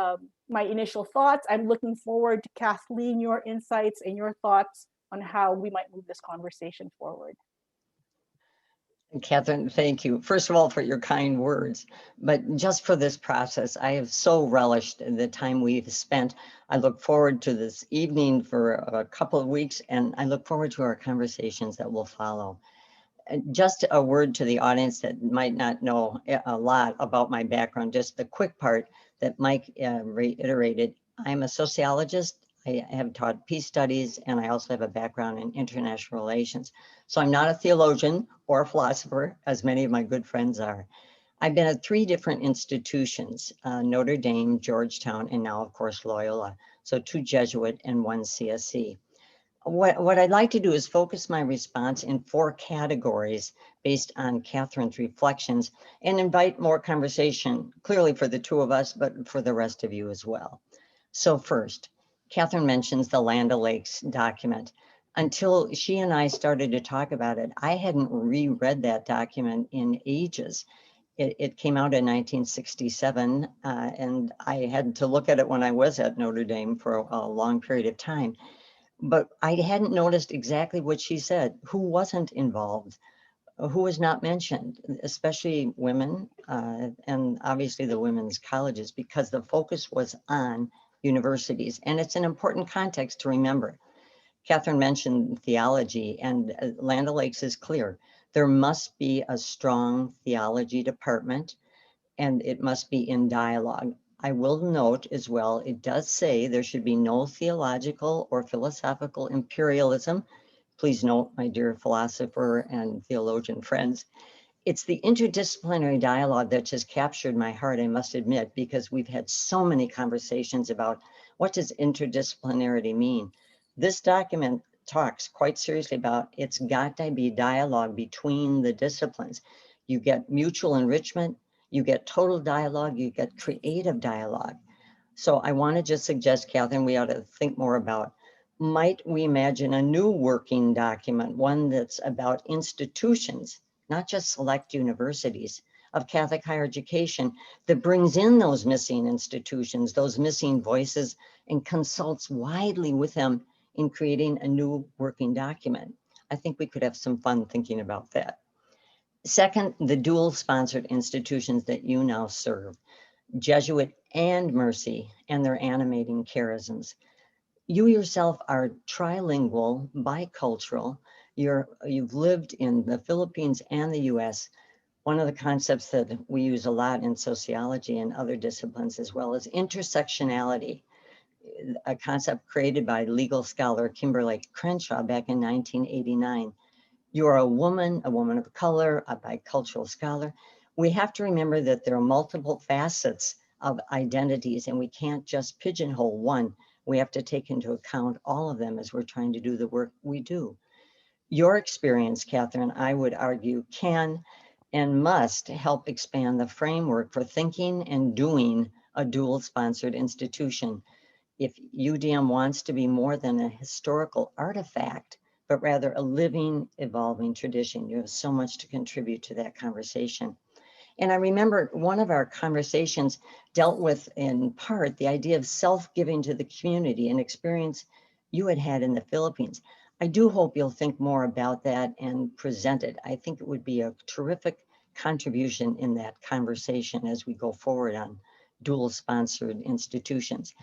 [SPEAKER 2] thoughts. I'm looking forward to Kathleen, your insights and your thoughts on how we might move this conversation forward.
[SPEAKER 3] Catherine, thank you. First of all, for your kind words, but just for this process, I have so relished the time we've spent. I look forward to this evening for a couple of weeks, and I look forward to our conversations that will follow. Just a word to the audience that might not know a lot about my background, just the quick part that Mike reiterated. I'm a sociologist. I have taught peace studies, and I also have a background in international relations. So I'm not a theologian or a philosopher, as many of my good friends are. I've been at 3 different institutions, Notre Dame, Georgetown, and now, of course, Loyola. So 2 Jesuit and 1 CSC. What I'd like to do is focus my response in 4 categories based on Catherine's reflections and invite more conversation, clearly for the 2 of us, but for the rest of you as well. So first, Catherine mentions the Land O'Lakes document. Until she and I started to talk about it, I hadn't reread that document in ages. It came out in 1967, and I had to look at it when I was at Notre Dame for a long period of time. But I hadn't noticed exactly what she said, who wasn't involved, who was not mentioned, especially women, and obviously the women's colleges, because the focus was on universities. And it's an important context to remember. Catherine mentioned theology, and Land O'Lakes is clear. There must be a strong theology department, and it must be in dialogue. I will note as well, it does say there should be no theological or philosophical imperialism. Please note, my dear philosopher and theologian friends, it's the interdisciplinary dialogue that just captured my heart, I must admit, because we've had so many conversations about what does interdisciplinarity mean. This document talks quite seriously about it's got to be dialogue between the disciplines. You get mutual enrichment, you get total dialogue, you get creative dialogue. So I want to just suggest, Catherine, we ought to think more about, might we imagine a new working document, one that's about institutions, not just select universities, of Catholic higher education that brings in those missing institutions, those missing voices, and consults widely with them in creating a new working document. I think we could have some fun thinking about that. Second, the dual sponsored institutions that you now serve. Jesuit and mercy, and their animating charisms. You yourself are trilingual, bicultural. You've lived in the Philippines and the US. One of the concepts that we use a lot in sociology and other disciplines as well is intersectionality, a concept created by legal scholar Kimberly Crenshaw back in 1989. You are a woman of color, a bicultural scholar. We have to remember that there are multiple facets of identities and we can't just pigeonhole one. We have to take into account all of them as we're trying to do the work we do. Your experience, Catherine, I would argue, can and must help expand the framework for thinking and doing a dual-sponsored institution. If UDM wants to be more than a historical artifact, but rather a living, evolving tradition, you have so much to contribute to that conversation. And I remember one of our conversations dealt with, in part, the idea of self-giving to the community, an experience you had had in the Philippines. I do hope you'll think more about that and present it. I think it would be a terrific contribution in that conversation as we go forward on dual-sponsored institutions.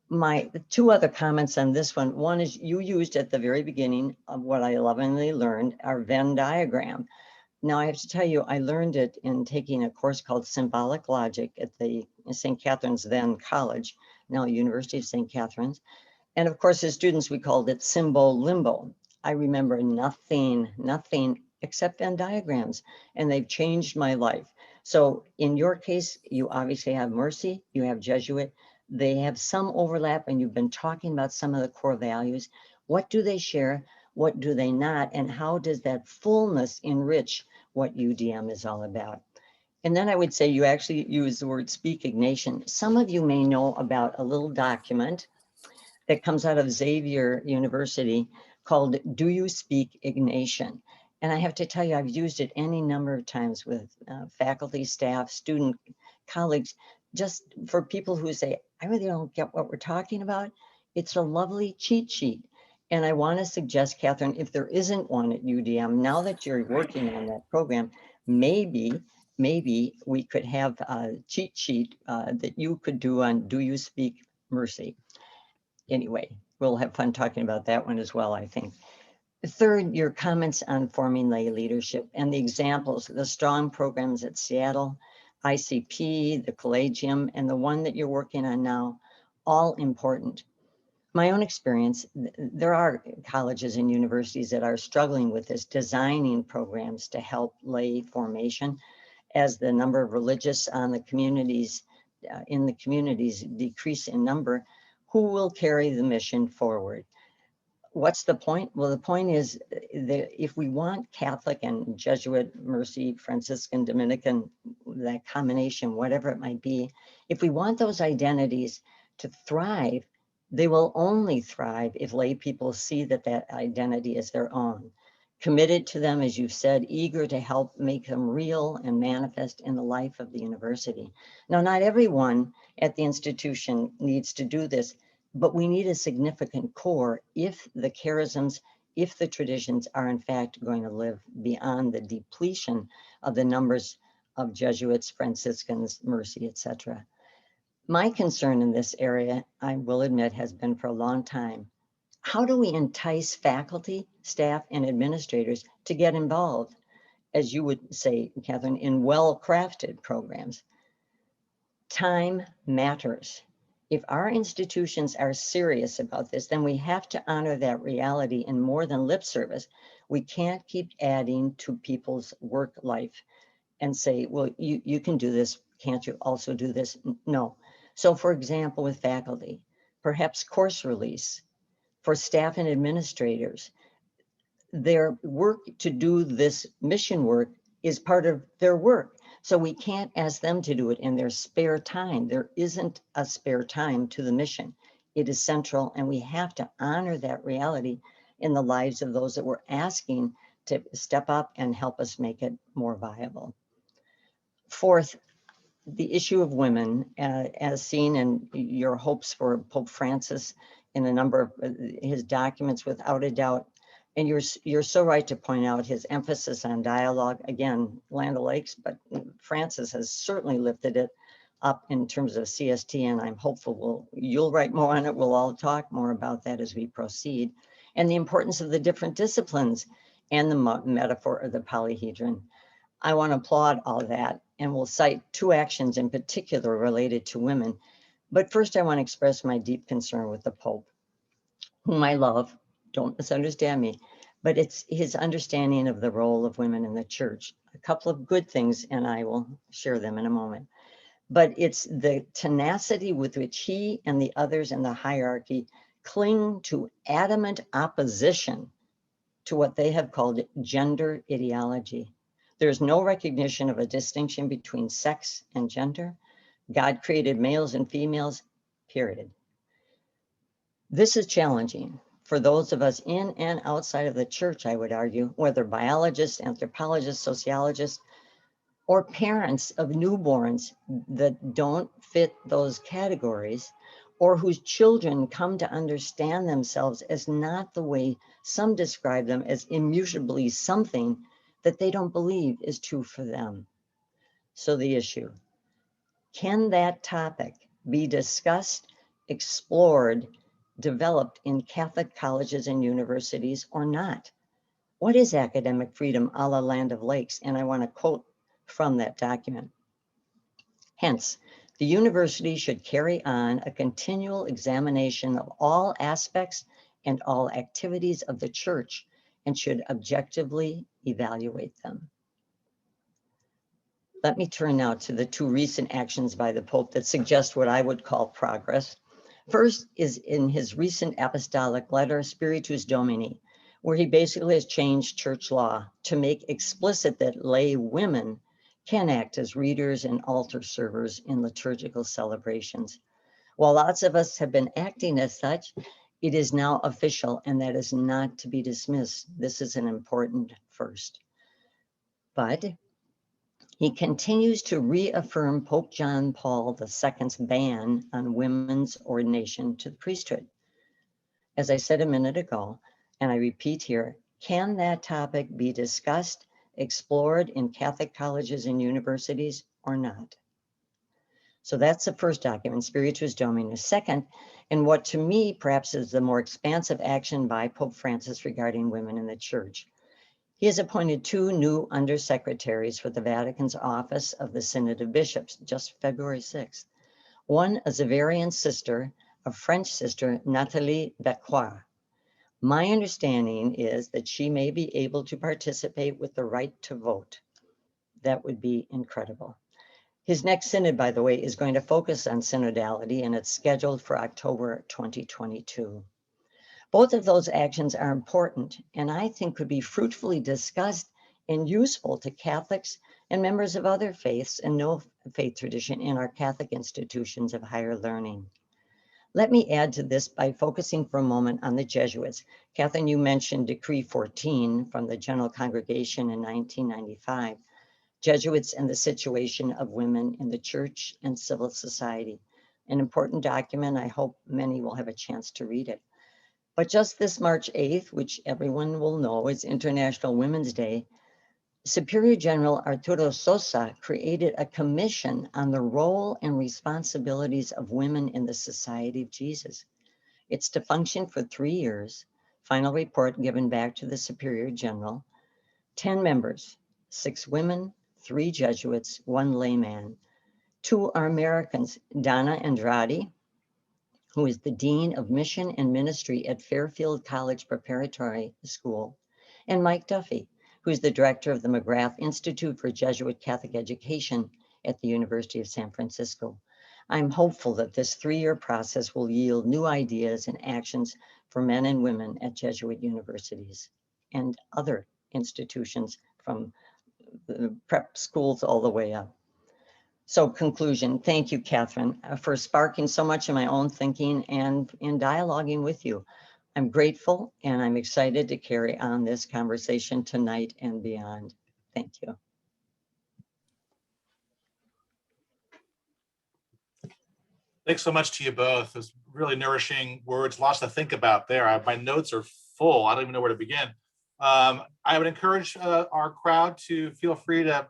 [SPEAKER 3] My two other comments on this one. One is you used at the very beginning of what I lovingly learned, our Venn diagram. Now I have to tell you, I learned it in taking a course called Symbolic Logic at the St. Catherine's then college, now University of St. Catherine's. And of course, as students, we called it Symbol Limbo. I remember nothing except Venn diagrams, and they've changed my life. So in your case, you obviously have Mercy, you have Jesuit, they have some overlap, and you've been talking about some of the core values. What do they share? What do they not? And how does that fullness enrich what UDM is all about? And then I would say you actually use the word speak Ignatian. Some of you may know about a little document that comes out of Xavier University called Do You Speak Ignatian? And I have to tell you, I've used it any number of times with faculty, staff, student, colleagues, just for people who say, I really don't get what we're talking about. It's a lovely cheat sheet. And I want to suggest, Catherine, if there isn't one at UDM, now that you're working on that program, maybe we could have a cheat sheet that you could do on Do You Speak Mercy? Anyway, we'll have fun talking about that one as well, I think. Third, your comments on forming lay leadership and the examples, the strong programs at Seattle, ICP, the Collegium, and the one that you're working on now, all important. My own experience, there are colleges and universities that are struggling with this, designing programs to help lay formation as the number of religious on the communities, in the communities decrease in number. Who will carry the mission forward? What's the point? Well, the point is that if we want Catholic and Jesuit, Mercy, Franciscan, Dominican, that combination, whatever it might be, if we want those identities to thrive, they will only thrive if lay people see that that identity is their own, committed to them, as you've said, eager to help make them real and manifest in the life of the university. Now, not everyone at the institution needs to do this, but we need a significant core if the charisms, if the traditions are in fact going to live beyond the depletion of the numbers of Jesuits, Franciscans, Mercy, etc. My concern in this area, I will admit, has been for a long time. How do we entice faculty, staff, and administrators to get involved, as you would say, Catherine, in well-crafted programs? Time matters. If our institutions are serious about this, then we have to honor that reality in more than lip service. We can't keep adding to people's work life and say, well, you can do this. Can't you also do this? No. So for example, with faculty, perhaps course release for staff and administrators, their work to do this mission work is part of their work. So we can't ask them to do it in their spare time. There isn't a spare time to the mission. It is central, and we have to honor that reality in the lives of those that we're asking to step up and help us make it more viable. Fourth, the issue of women, as seen in your hopes for Pope Francis in a number of his documents, without a doubt. And you're so right to point out his emphasis on dialogue. Again, Land O'Lakes, but Francis has certainly lifted it up in terms of CST, and I'm hopeful you'll write more on it. We'll all talk more about that as we proceed, and the importance of the different disciplines and the metaphor of the polyhedron. I want to applaud all that, and we'll cite two actions in particular related to women. But first, I want to express my deep concern with the Pope, whom I love, don't misunderstand me, but it's his understanding of the role of women in the church. A couple of good things, and I will share them in a moment. But it's the tenacity with which he and the others in the hierarchy cling to adamant opposition to what they have called gender ideology. There's no recognition of a distinction between sex and gender. God created males and females, period. This is challenging for those of us in and outside of the church, I would argue, whether biologists, anthropologists, sociologists, or parents of newborns that don't fit those categories, or whose children come to understand themselves as not the way some describe them, as immutably something that they don't believe is true for them. So the issue, can that topic be discussed, explored, developed in Catholic colleges and universities or not? What is academic freedom a la Land of Lakes? And I want to quote from that document. Hence, the university should carry on a continual examination of all aspects and all activities of the church and should objectively evaluate them. Let me turn now to the two recent actions by the Pope that suggest what I would call progress. First is in his recent apostolic letter, Spiritus Domini, where he basically has changed church law to make explicit that lay women can act as readers and altar servers in liturgical celebrations. While lots of us have been acting as such, it is now official, and that is not to be dismissed. This is an important first. But he continues to reaffirm Pope John Paul II's ban on women's ordination to the priesthood. As I said a minute ago, and I repeat here, can that topic be discussed, explored in Catholic colleges and universities or not? So that's the first document, Spiritus Domini. Second, and what to me perhaps is the more expansive action by Pope Francis regarding women in the church. He has appointed two new undersecretaries for the Vatican's Office of the Synod of Bishops, just February 6th. One, a Xaverian sister, a French sister, Nathalie Becquois. My understanding is that she may be able to participate with the right to vote. That would be incredible. His next synod, by the way, is going to focus on synodality, and it's scheduled for October 2022. Both of those actions are important and I think could be fruitfully discussed and useful to Catholics and members of other faiths and no faith tradition in our Catholic institutions of higher learning. Let me add to this by focusing for a moment on the Jesuits. Catherine, you mentioned Decree 14 from the General Congregation in 1995, Jesuits and the situation of women in the church and civil society. An important document. I hope many will have a chance to read it. But just this March 8th, which everyone will know is International Women's Day, Superior General Arturo Sosa created a commission on the role and responsibilities of women in the Society of Jesus. It's to function for 3 years. Final report given back to the Superior General. 10 members, 6 women, 3 Jesuits, 1 layman. 2 are Americans, Donna Andrade, who is the Dean of Mission and Ministry at Fairfield College Preparatory School, and Mike Duffy, who is the director of the McGrath Institute for Jesuit Catholic Education at the University of San Francisco. I'm hopeful that this 3-year process will yield new ideas and actions for men and women at Jesuit universities and other institutions from the prep schools all the way up. So conclusion, thank you, Catherine, for sparking so much of my own thinking and in dialoguing with you. I'm grateful and I'm excited to carry on this conversation tonight and beyond. Thank you.
[SPEAKER 1] Thanks so much to you both. Those really nourishing words, lots to think about there. My notes are full. I don't even know where to begin. I would encourage our crowd to feel free to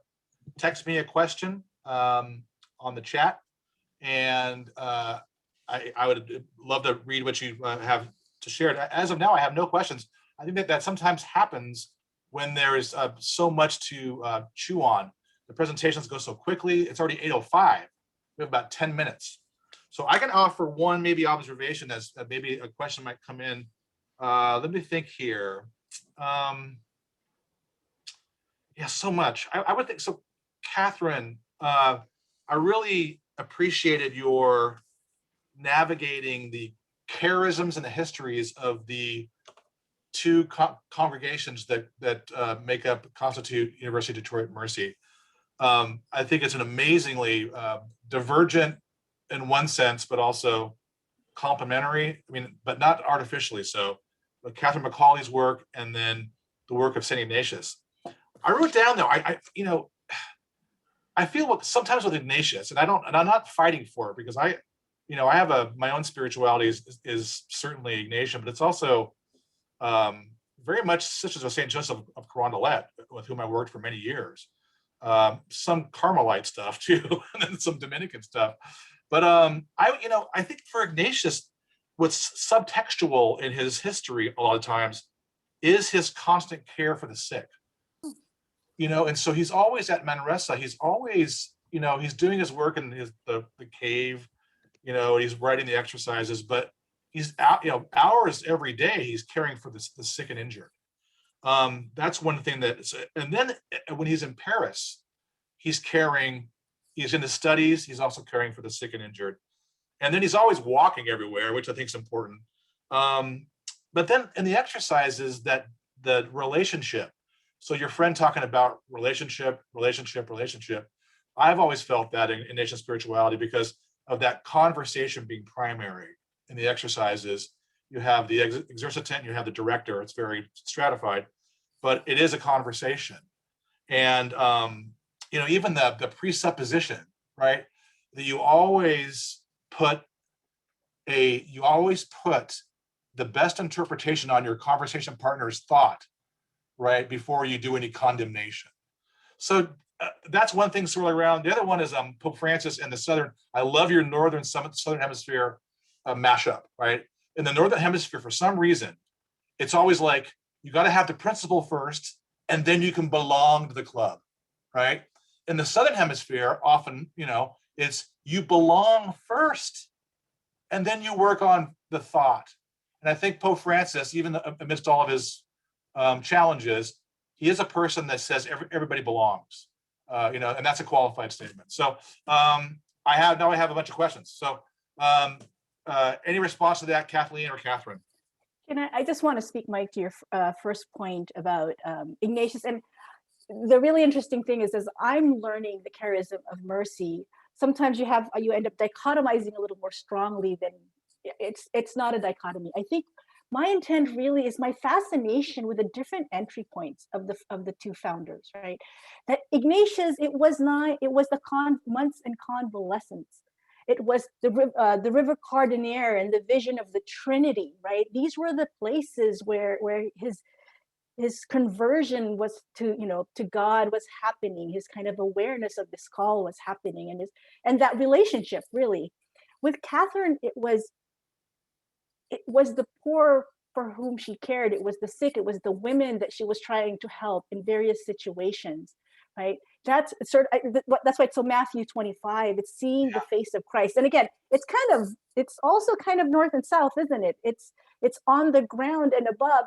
[SPEAKER 1] text me a question on the chat. And I would love to read what you have to share. As of now, I have no questions. I think that sometimes happens when there is so much to chew on. The presentations go so quickly. It's already 8:05. We have about 10 minutes. So I can offer one maybe observation as maybe a question might come in. Let me think here. Yeah, so much. I would think so. Catherine, I really appreciated your navigating the charisms and the histories of the two congregations that make up constitute University of Detroit Mercy. I think it's an amazingly divergent in one sense, but also complementary. I mean, but not artificially so. But Catherine Mccauley's work and then the work of St. Ignatius. I wrote down though, I feel sometimes with Ignatius, and I'm not fighting for it because I have my own spirituality is certainly Ignatian, but it's also very much such as St. Joseph of Carondelet, with whom I worked for many years. Some Carmelite stuff too, and then some Dominican stuff. But I think for Ignatius, what's subtextual in his history a lot of times is his constant care for the sick. And so he's always at Manresa. He's always, he's doing his work in the cave, he's writing the exercises, but he's out, hours every day he's caring for the sick and injured. That's one thing and then when he's in Paris, he's in his studies, he's also caring for the sick and injured. And then he's always walking everywhere, which I think is important. But then in the exercises, that the relationship. So your friend talking about relationship. I've always felt that in Ignatian spirituality because of that conversation being primary in the exercises. You have the exercitant, you have the director. It's very stratified, but it is a conversation. And even the presupposition, right? That you always put the best interpretation on your conversation partner's thought, right, before you do any condemnation. So that's one thing swirling around. The other one is Pope Francis and the Southern. I love your Northern Southern Hemisphere mashup, right? In the Northern Hemisphere, for some reason, it's always like you got to have the principle first, and then you can belong to the club, right? In the Southern Hemisphere, often, it's you belong first, and then you work on the thought. And I think Pope Francis, even amidst all of his challenges, he is a person that says everybody belongs, and that's a qualified statement. So I have a bunch of questions. So any response to that, Kathleen or Catherine?
[SPEAKER 2] I just want to speak, Mike, to your first point about Ignatius. And the really interesting thing is, as I'm learning the charism of mercy, sometimes you end up dichotomizing a little more strongly than it's not a dichotomy. I think my intent really is my fascination with the different entry points of the two founders, right? That Ignatius, it was the months in convalescence. It was the River Cardinere and the vision of the Trinity, right? These were the places where his conversion was to God was happening. His kind of awareness of this call was happening, and that relationship really. With Catherine, it was the poor for whom she cared. It was the sick. It was the women that she was trying to help in various situations, right? That's why it's so Matthew 25. It's seeing the face of Christ. And again, it's also kind of north and south, isn't it? It's on the ground and above.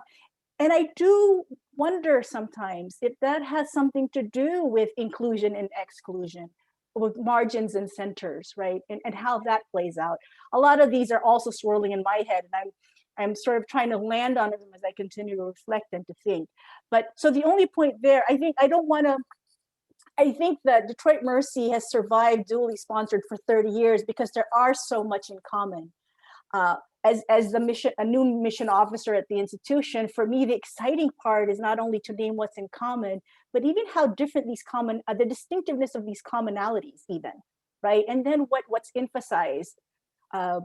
[SPEAKER 2] And I do wonder sometimes if that has something to do with inclusion and exclusion, with margins and centers, right? And how that plays out. A lot of these are also swirling in my head, and I'm sort of trying to land on them as I continue to reflect and to think. But so the only point there, I think that Detroit Mercy has survived dually sponsored for 30 years because there are so much in common. As a new mission officer at the institution, for me, the exciting part is not only to name what's in common, but even how different the distinctiveness of these commonalities even, right? And then what's emphasized. I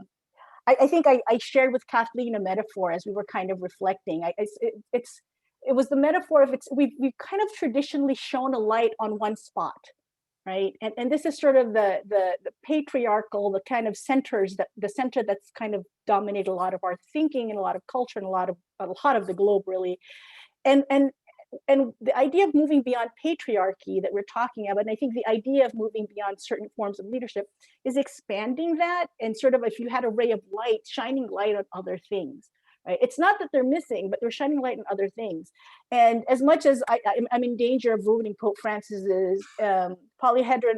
[SPEAKER 2] think I shared with Kathleen a metaphor as we were kind of reflecting. It was the metaphor of we've kind of traditionally shone a light on one spot, right? And this is sort of the patriarchal, the kind of centers, that the center that's kind of dominated a lot of our thinking and a lot of culture and a lot of the globe, really. And the idea of moving beyond patriarchy that we're talking about, and I think the idea of moving beyond certain forms of leadership is expanding that, and sort of, if you had a ray of light, shining light on other things. Right? It's not that they're missing, but they're shining light on other things. And as much as I'm in danger of ruining Pope Francis's polyhedron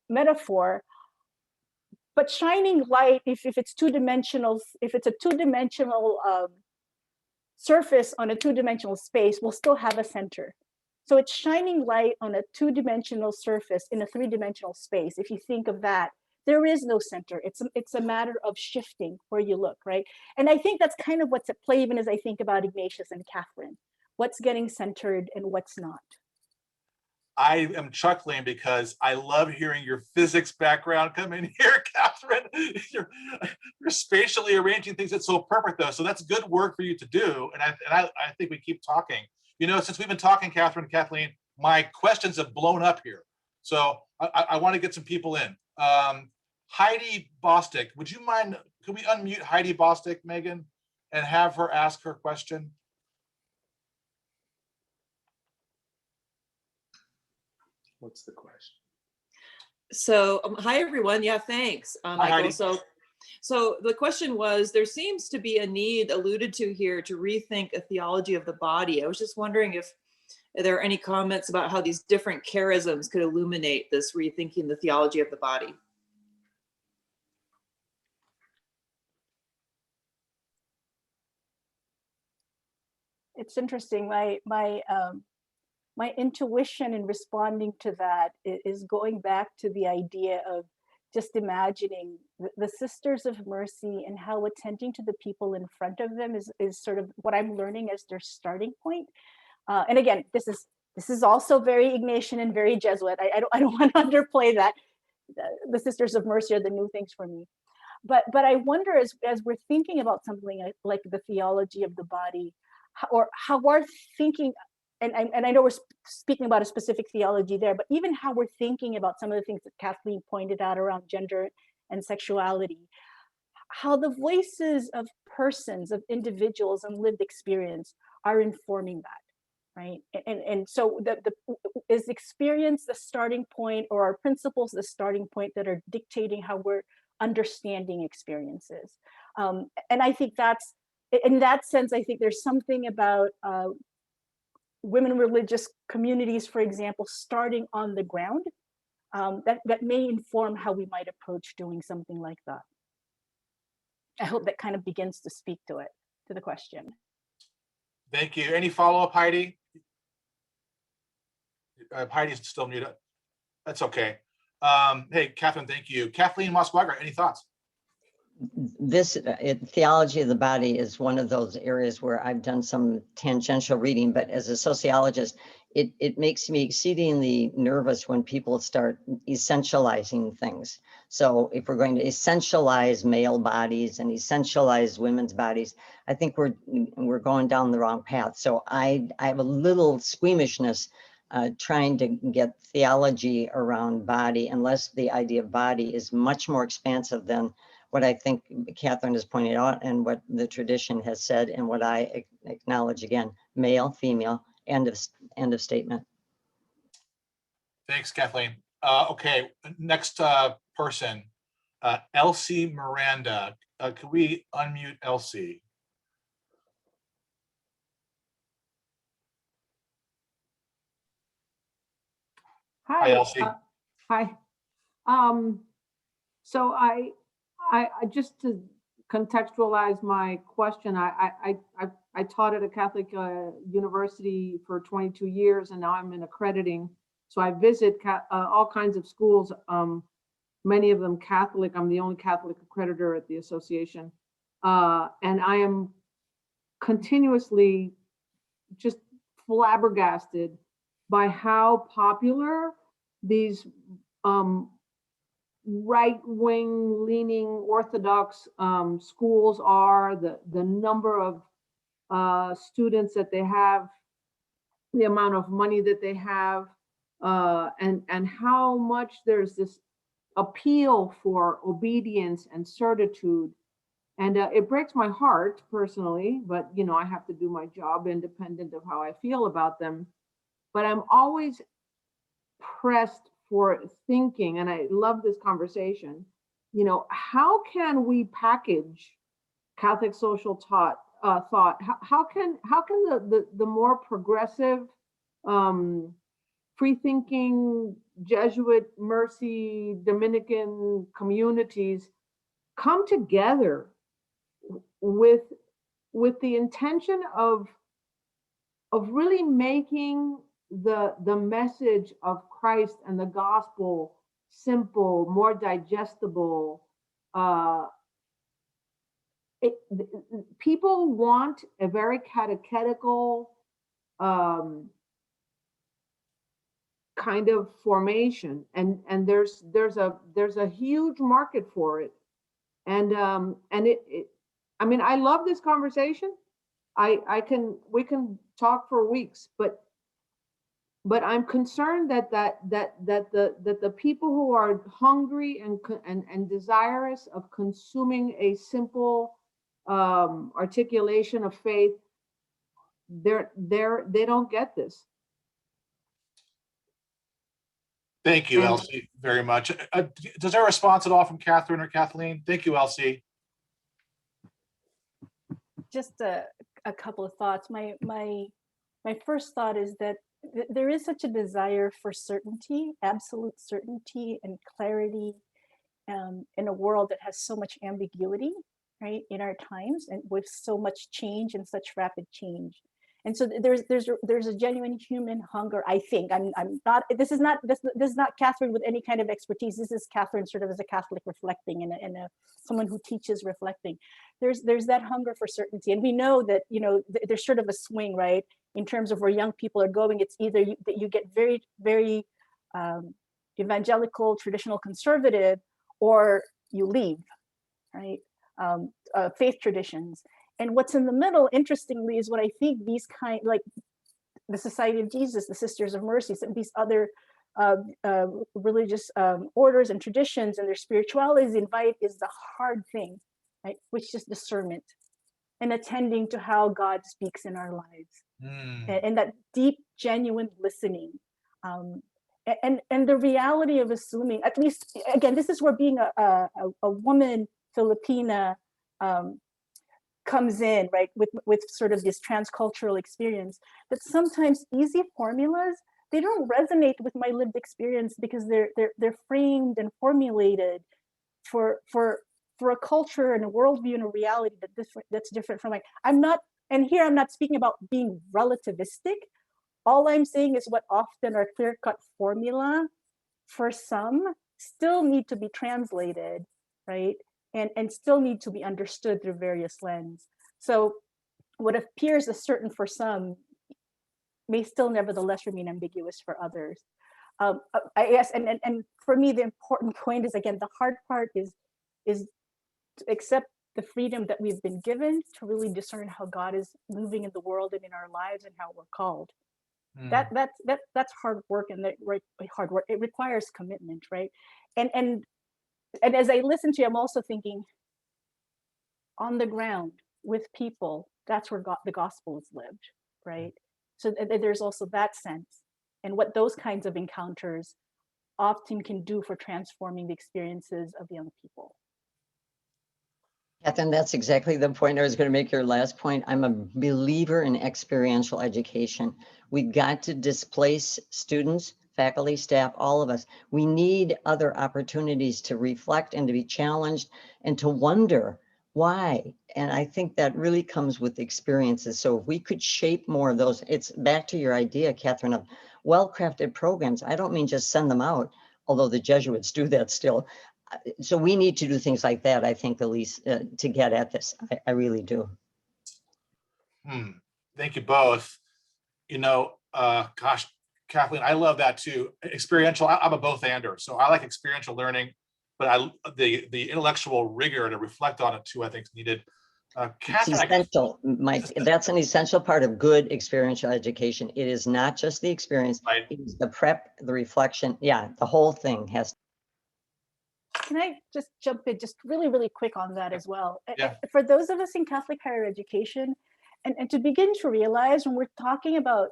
[SPEAKER 2] metaphor, but shining light, if it's two-dimensional, if it's a two-dimensional surface on a two-dimensional space, will still have a center. So it's shining light on a two-dimensional surface in a three-dimensional space. If you think of that, there is no center. It's a matter of shifting where you look, right? And I think that's kind of what's at play, even as I think about Ignatius and Catherine. What's getting centered and what's not.
[SPEAKER 1] I am chuckling because I love hearing your physics background come in here, Catherine. You're spatially arranging things that's so perfect, though. So that's good work for you to do. And I think we keep talking. You know, since we've been talking, Catherine and Kathleen, my questions have blown up here. So I want to get some people in. Heidi Bostick, would you mind, could we unmute Heidi Bostick, Megan, and have her ask her question? What's the question?
[SPEAKER 4] So, hi everyone. Yeah, thanks, Michael. So the question was, there seems to be a need alluded to here to rethink a theology of the body. I was just wondering if there are any comments about how these different charisms could illuminate this rethinking the theology of the body.
[SPEAKER 2] It's interesting. My intuition in responding to that is going back to the idea of just imagining the Sisters of Mercy and how attending to the people in front of them is sort of what I'm learning as their starting point. And again, this is also very Ignatian and very Jesuit. I don't want to underplay that. The Sisters of Mercy are the new things for me. But I wonder, as we're thinking about something like the theology of the body, or how we're thinking, and I know we're speaking about a specific theology there, but even how we're thinking about some of the things that Kathleen pointed out around gender and sexuality, how the voices of persons, of individuals and lived experience are informing that, right? And so is experience the starting point, or are principles the starting point that are dictating how we're understanding experiences? And I think that's, in that sense, I think there's something about women religious communities, for example, starting on the ground, that may inform how we might approach doing something like that. I hope that kind of begins to speak to it, to the question.
[SPEAKER 1] Thank you. Any follow-up, Heidi? Heidi's still muted. That's okay. Hey, Catherine, thank you. Kathleen Maas Weigert, any thoughts?
[SPEAKER 3] This theology of the body is one of those areas where I've done some tangential reading, but as a sociologist, it makes me exceedingly nervous when people start essentializing things. So if we're going to essentialize male bodies and essentialize women's bodies, I think we're going down the wrong path. So I have a little squeamishness trying to get theology around body, unless the idea of body is much more expansive than what I think Catherine has pointed out and what the tradition has said, and what I acknowledge again: male, female, end of statement.
[SPEAKER 1] Thanks, Kathleen. Okay, next person, Elsie Miranda. Can we unmute Elsie?
[SPEAKER 5] Hi,
[SPEAKER 1] Elsie.
[SPEAKER 5] Hi. So I just to contextualize my question, I taught at a Catholic university for 22 years, and now I'm in accrediting. So I visit all kinds of schools, many of them Catholic. I'm the only Catholic accreditor at the association. And I am continuously just flabbergasted by how popular these right-wing leaning Orthodox schools are, the number of students that they have, the amount of money that they have, and how much there's this appeal for obedience and certitude. And it breaks my heart personally, but I have to do my job independent of how I feel about them. But I'm always pressed for thinking, and I love this conversation, how can we package Catholic social thought? How can the more progressive, free-thinking Jesuit, Mercy, Dominican communities come together with the intention of really making the message of Christ and the gospel simple, more digestible. People want a very catechetical kind of formation, and there's a huge market for it, and I mean, I love this conversation. We can talk for weeks, but I'm concerned that the people who are hungry and desirous of consuming a simple articulation of faith, they don't get this.
[SPEAKER 1] Thank you, Elsie, very much. Does there a response at all from Catherine or Kathleen? Thank you, Elsie.
[SPEAKER 2] Just a couple of thoughts. My first thought is that there is such a desire for certainty, absolute certainty and clarity, in a world that has so much ambiguity, right, in our times, and with so much change and such rapid change. And so there's a genuine human hunger. I think I'm not. This is not Catherine with any kind of expertise. This is Catherine sort of as a Catholic reflecting and someone who teaches reflecting. There's that hunger for certainty, and we know that there's sort of a swing, right, in terms of where young people are going. It's either that you get very, very evangelical, traditional conservative, or you leave, right? Faith traditions. And what's in the middle, interestingly, is what I think these like the Society of Jesus, the Sisters of Mercy, and these other religious orders and traditions and their spiritualities invite is the hard thing, right? Which is discernment and attending to how God speaks in our lives, and that deep, genuine listening. And the reality of assuming, at least, again, this is where being a woman Filipina comes in, right, with sort of this transcultural experience, that sometimes easy formulas, they don't resonate with my lived experience because they're framed and formulated for a culture and a worldview and a reality that's different from mine. I'm not speaking about being relativistic. All I'm saying is what often are clear-cut formula for some still need to be translated, right? And still need to be understood through various lenses. So what appears as certain for some may still nevertheless remain ambiguous for others. I guess, and for me, the important point is, again, the hard part is to accept the freedom that we've been given to really discern how God is moving in the world and in our lives and how we're called. That's hard work, and hard work. It requires commitment, right? And as I listen to you, I'm also thinking, on the ground with people, that's where the gospel is lived, right? So there's also that sense, and what those kinds of encounters often can do for transforming the experiences of young people.
[SPEAKER 3] Catherine, that's exactly the point I was going to make, your last point. I'm a believer in experiential education. We've got to displace students, faculty, staff, all of us. We need other opportunities to reflect and to be challenged and to wonder why. And I think that really comes with experiences. So if we could shape more of those, it's back to your idea, Catherine, of well-crafted programs. I don't mean just send them out, although the Jesuits do that still. So we need to do things like that, I think, Elise, to get at this. I really do.
[SPEAKER 1] Thank you both. Gosh, Kathleen, I love that too. Experiential, I'm a both-ander. So I like experiential learning, but the intellectual rigor to reflect on it too, I think, is needed.
[SPEAKER 3] It's
[SPEAKER 1] Catherine,
[SPEAKER 3] essential, Mike. That's an essential part of good experiential education. It is not just the experience,
[SPEAKER 1] Right.
[SPEAKER 3] it is the prep, the reflection. Yeah, the whole thing has.
[SPEAKER 2] Can I just jump in just really, really quick on that as well?
[SPEAKER 1] Yeah.
[SPEAKER 2] For those of us in Catholic higher education, and to begin to realize when we're talking about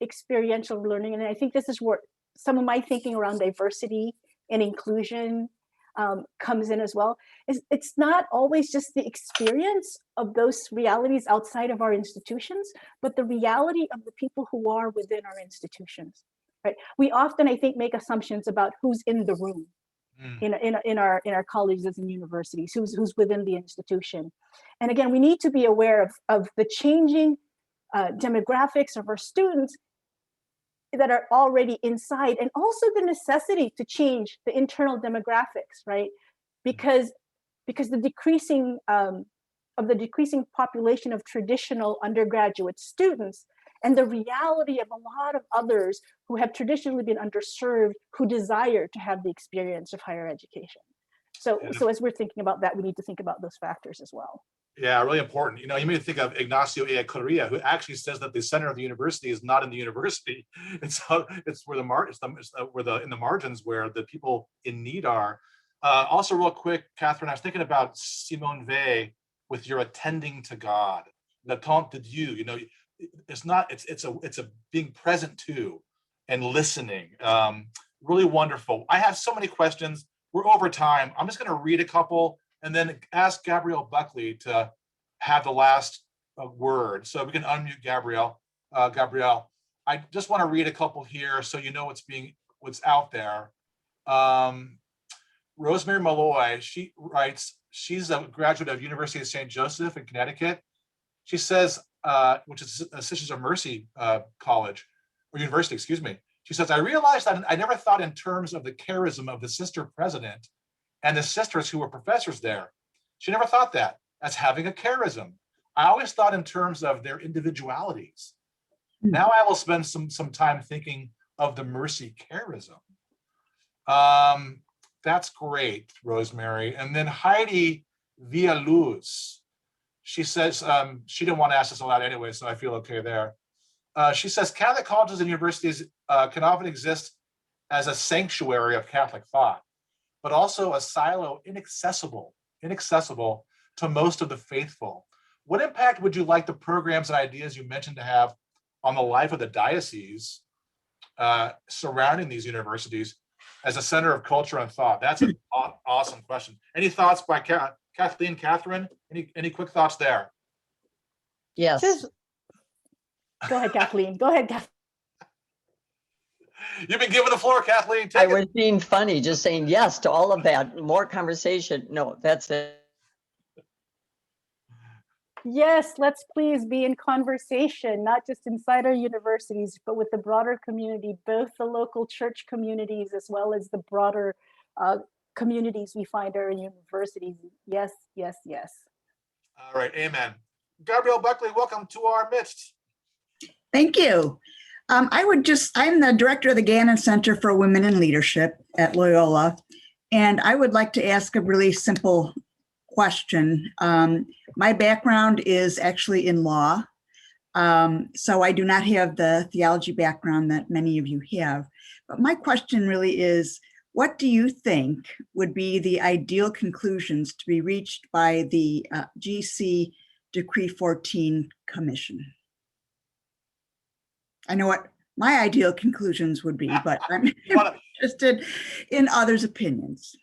[SPEAKER 2] experiential learning, and I think this is where some of my thinking around diversity and inclusion comes in as well, is it's not always just the experience of those realities outside of our institutions, but the reality of the people who are within our institutions, right? We often, I think, make assumptions about who's in the room in our colleges and universities, who's within the institution. And again, we need to be aware of the changing demographics of our students that are already inside, and also the necessity to change the internal demographics, right? Because the decreasing population of traditional undergraduate students and the reality of a lot of others who have traditionally been underserved, who desire to have the experience of higher education. So as we're thinking about that, we need to think about those factors as well.
[SPEAKER 1] Yeah, really important. You know, you made me think of Ignacio Ellacuría, who actually says that the center of the university is not in the university. It's where in the margins where the people in need are. Also, real quick, Catherine, I was thinking about Simone Weil with your attending to God, l'attente de Dieu. You know, it's a being present to and listening. Really wonderful. I have so many questions. We're over time. I'm just going to read a couple and then ask Gabrielle Buckley to have the last word. So we can unmute Gabrielle. Gabrielle, I just want to read a couple here so you know what's out there. Rosemary Malloy, she writes, she's a graduate of University of St. Joseph in Connecticut. She says, which is Sisters of Mercy College, or University, excuse me. She says, I realized that I never thought in terms of the charism of the sister president and the sisters who were professors there. She never thought that as having a charism. I always thought in terms of their individualities. Now I will spend some time thinking of the mercy charism. That's great, Rosemary. And then Heidi Villaluz, she says, she didn't want to ask this aloud anyway, so I feel okay there. She says, Catholic colleges and universities can often exist as a sanctuary of Catholic thought, but also a silo inaccessible to most of the faithful. What impact would you like the programs and ideas you mentioned to have on the life of the diocese surrounding these universities as a center of culture and thought? That's an awesome question. Any thoughts by Kathleen, Catherine? Any quick thoughts there?
[SPEAKER 3] Yes.
[SPEAKER 2] Go ahead, Kathleen. Go ahead, Kathleen.
[SPEAKER 1] You've been given the floor, Kathleen.
[SPEAKER 3] I was being funny, just saying yes to all of that. More conversation. No, that's it.
[SPEAKER 2] Yes, let's please be in conversation, not just inside our universities, but with the broader community, both the local church communities as well as the broader communities we find are in universities. Yes, yes, yes.
[SPEAKER 1] All right, amen. Gabrielle Buckley, welcome to our midst.
[SPEAKER 6] Thank you. I'm the director of the Gannon Center for Women in Leadership at Loyola, and I would like to ask a really simple question. My background is actually in law, so I do not have the theology background that many of you have. But my question really is, what do you think would be the ideal conclusions to be reached by the GC Decree 14 Commission? I know what my ideal conclusions would be, but I'm interested in others' opinions.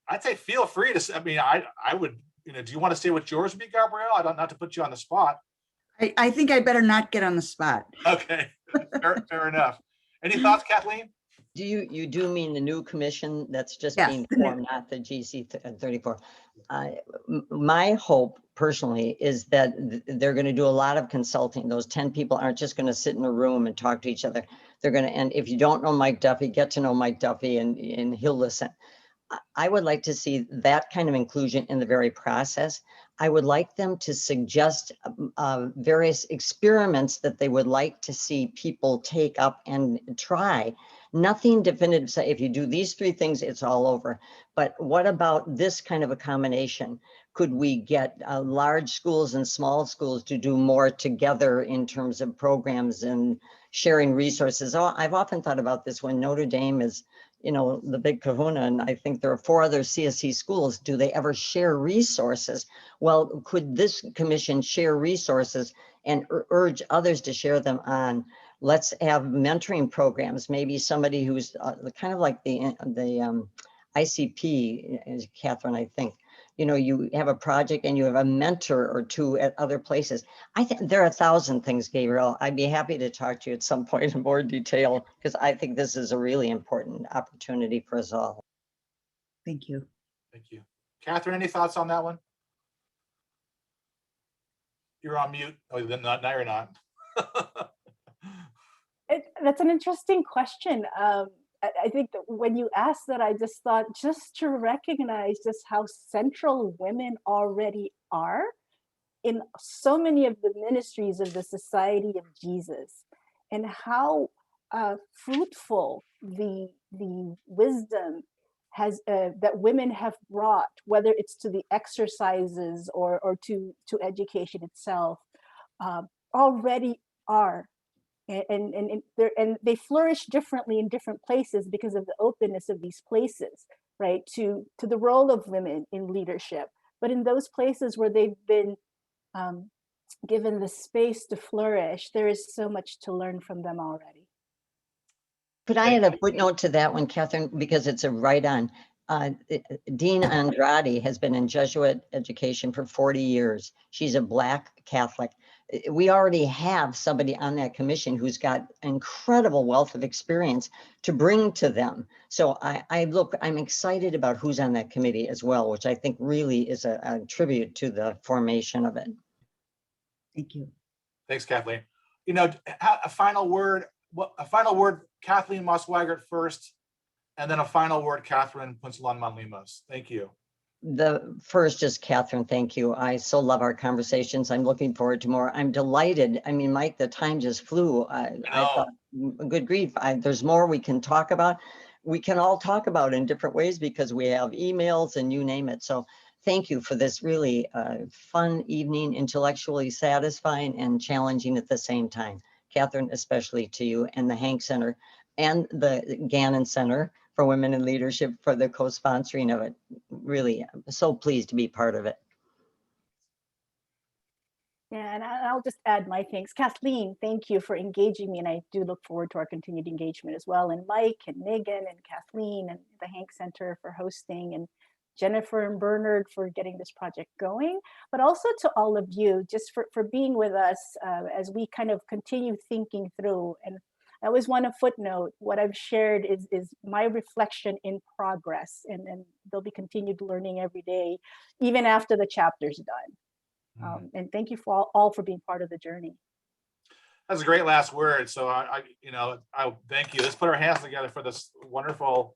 [SPEAKER 1] I'd say feel free to. I mean, I would. You know, do you want to say what yours would be, Gabrielle? I don't, not to put you on the spot.
[SPEAKER 6] I think I better not get on the spot.
[SPEAKER 1] Okay, fair enough. Any thoughts, Kathleen?
[SPEAKER 3] Do you do mean the new commission that's just
[SPEAKER 6] Yes,
[SPEAKER 3] being formed, not the GC 34? My hope personally is that they're going to do a lot of consulting. Those 10 people aren't just going to sit in a room and talk to each other. They're going to, and if you don't know Mike Duffy, get to know Mike Duffy and he'll listen. I would like to see that kind of inclusion in the very process. I would like them to suggest various experiments that they would like to see people take up and try. Nothing definitive, say if you do these 3 things, it's all over. But what about this kind of a combination? Could we get large schools and small schools to do more together in terms of programs and sharing resources? Oh, I've often thought about this when Notre Dame is, you know, the big kahuna, and I think there are 4 other CSE schools. Do they ever share resources? Well, could this commission share resources and urge others to share them on? Let's have mentoring programs. Maybe somebody who's kind of like the ICP, Catherine, I think. You know, you have a project and you have a mentor or 2 at other places. I think there are 1,000 things, Gabrielle. I'd be happy to talk to you at some point in more detail, because I think this is a really important opportunity for us all.
[SPEAKER 6] Thank you.
[SPEAKER 1] Thank you. Catherine, any thoughts on that one? You're on mute. Oh, then not, now you're not.
[SPEAKER 2] That's an interesting question. I think that when you asked that, I just thought just to recognize just how central women already are in so many of the ministries of the Society of Jesus, and how fruitful the wisdom has that women have brought, whether it's to the exercises or to education itself, already are. And they flourish differently in different places because of the openness of these places, right, to the role of women in leadership. But in those places where they've been given the space to flourish, there is so much to learn from them already.
[SPEAKER 3] Could I add a footnote to that one, Catherine, because it's a right-on. Dean Andrade has been in Jesuit education for 40 years. She's a Black Catholic. We already have somebody on that commission who's got incredible wealth of experience to bring to them. So I'm excited about who's on that committee as well, which I think really is a tribute to the formation of it.
[SPEAKER 6] Thank you.
[SPEAKER 1] Thanks, Kathleen. You know, a final word, Kathleen Maas Weigert first, and then a final word, Catherine Punsalan-Manlimos. Thank you.
[SPEAKER 3] The first is Catherine, thank you. I so love our conversations. I'm looking forward to more. I'm delighted. I mean, Mike, the time just flew. I thought, good grief, there's more we can talk about. We can all talk about in different ways because we have emails and you name it. So thank you for this really fun evening, intellectually satisfying and challenging at the same time. Catherine, especially to you and the Hank Center and the Gannon Center for Women in Leadership for the co-sponsoring of it. Really, I'm so pleased to be part of it.
[SPEAKER 2] Yeah, and I'll just add my thanks. Kathleen, thank you for engaging me, and I do look forward to our continued engagement as well. And Mike and Megan and Kathleen and the Hank Center for hosting, and Jennifer and Bernard for getting this project going, but also to all of you just for being with us as we kind of continue thinking through. And I always want to footnote what I've shared is my reflection in progress, and there'll be continued learning every day, even after the chapter's done. And thank you for all for being part of the journey.
[SPEAKER 1] That's a great last word. So I thank you. Let's put our hands together for this wonderful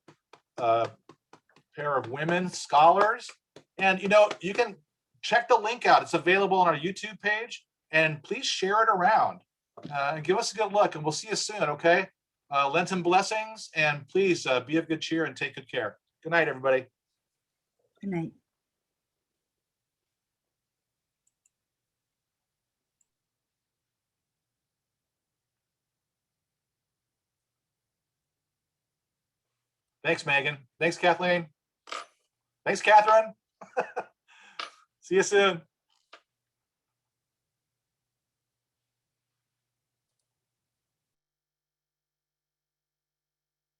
[SPEAKER 1] pair of women scholars. And you can check the link out. It's available on our YouTube page, and please share it around and give us a good look. And we'll see you soon. Okay. Lenten blessings, and please be of good cheer and take good care. Good night, everybody.
[SPEAKER 6] Good night.
[SPEAKER 1] Thanks, Megan. Thanks, Kathleen. Thanks, Catherine. See you soon.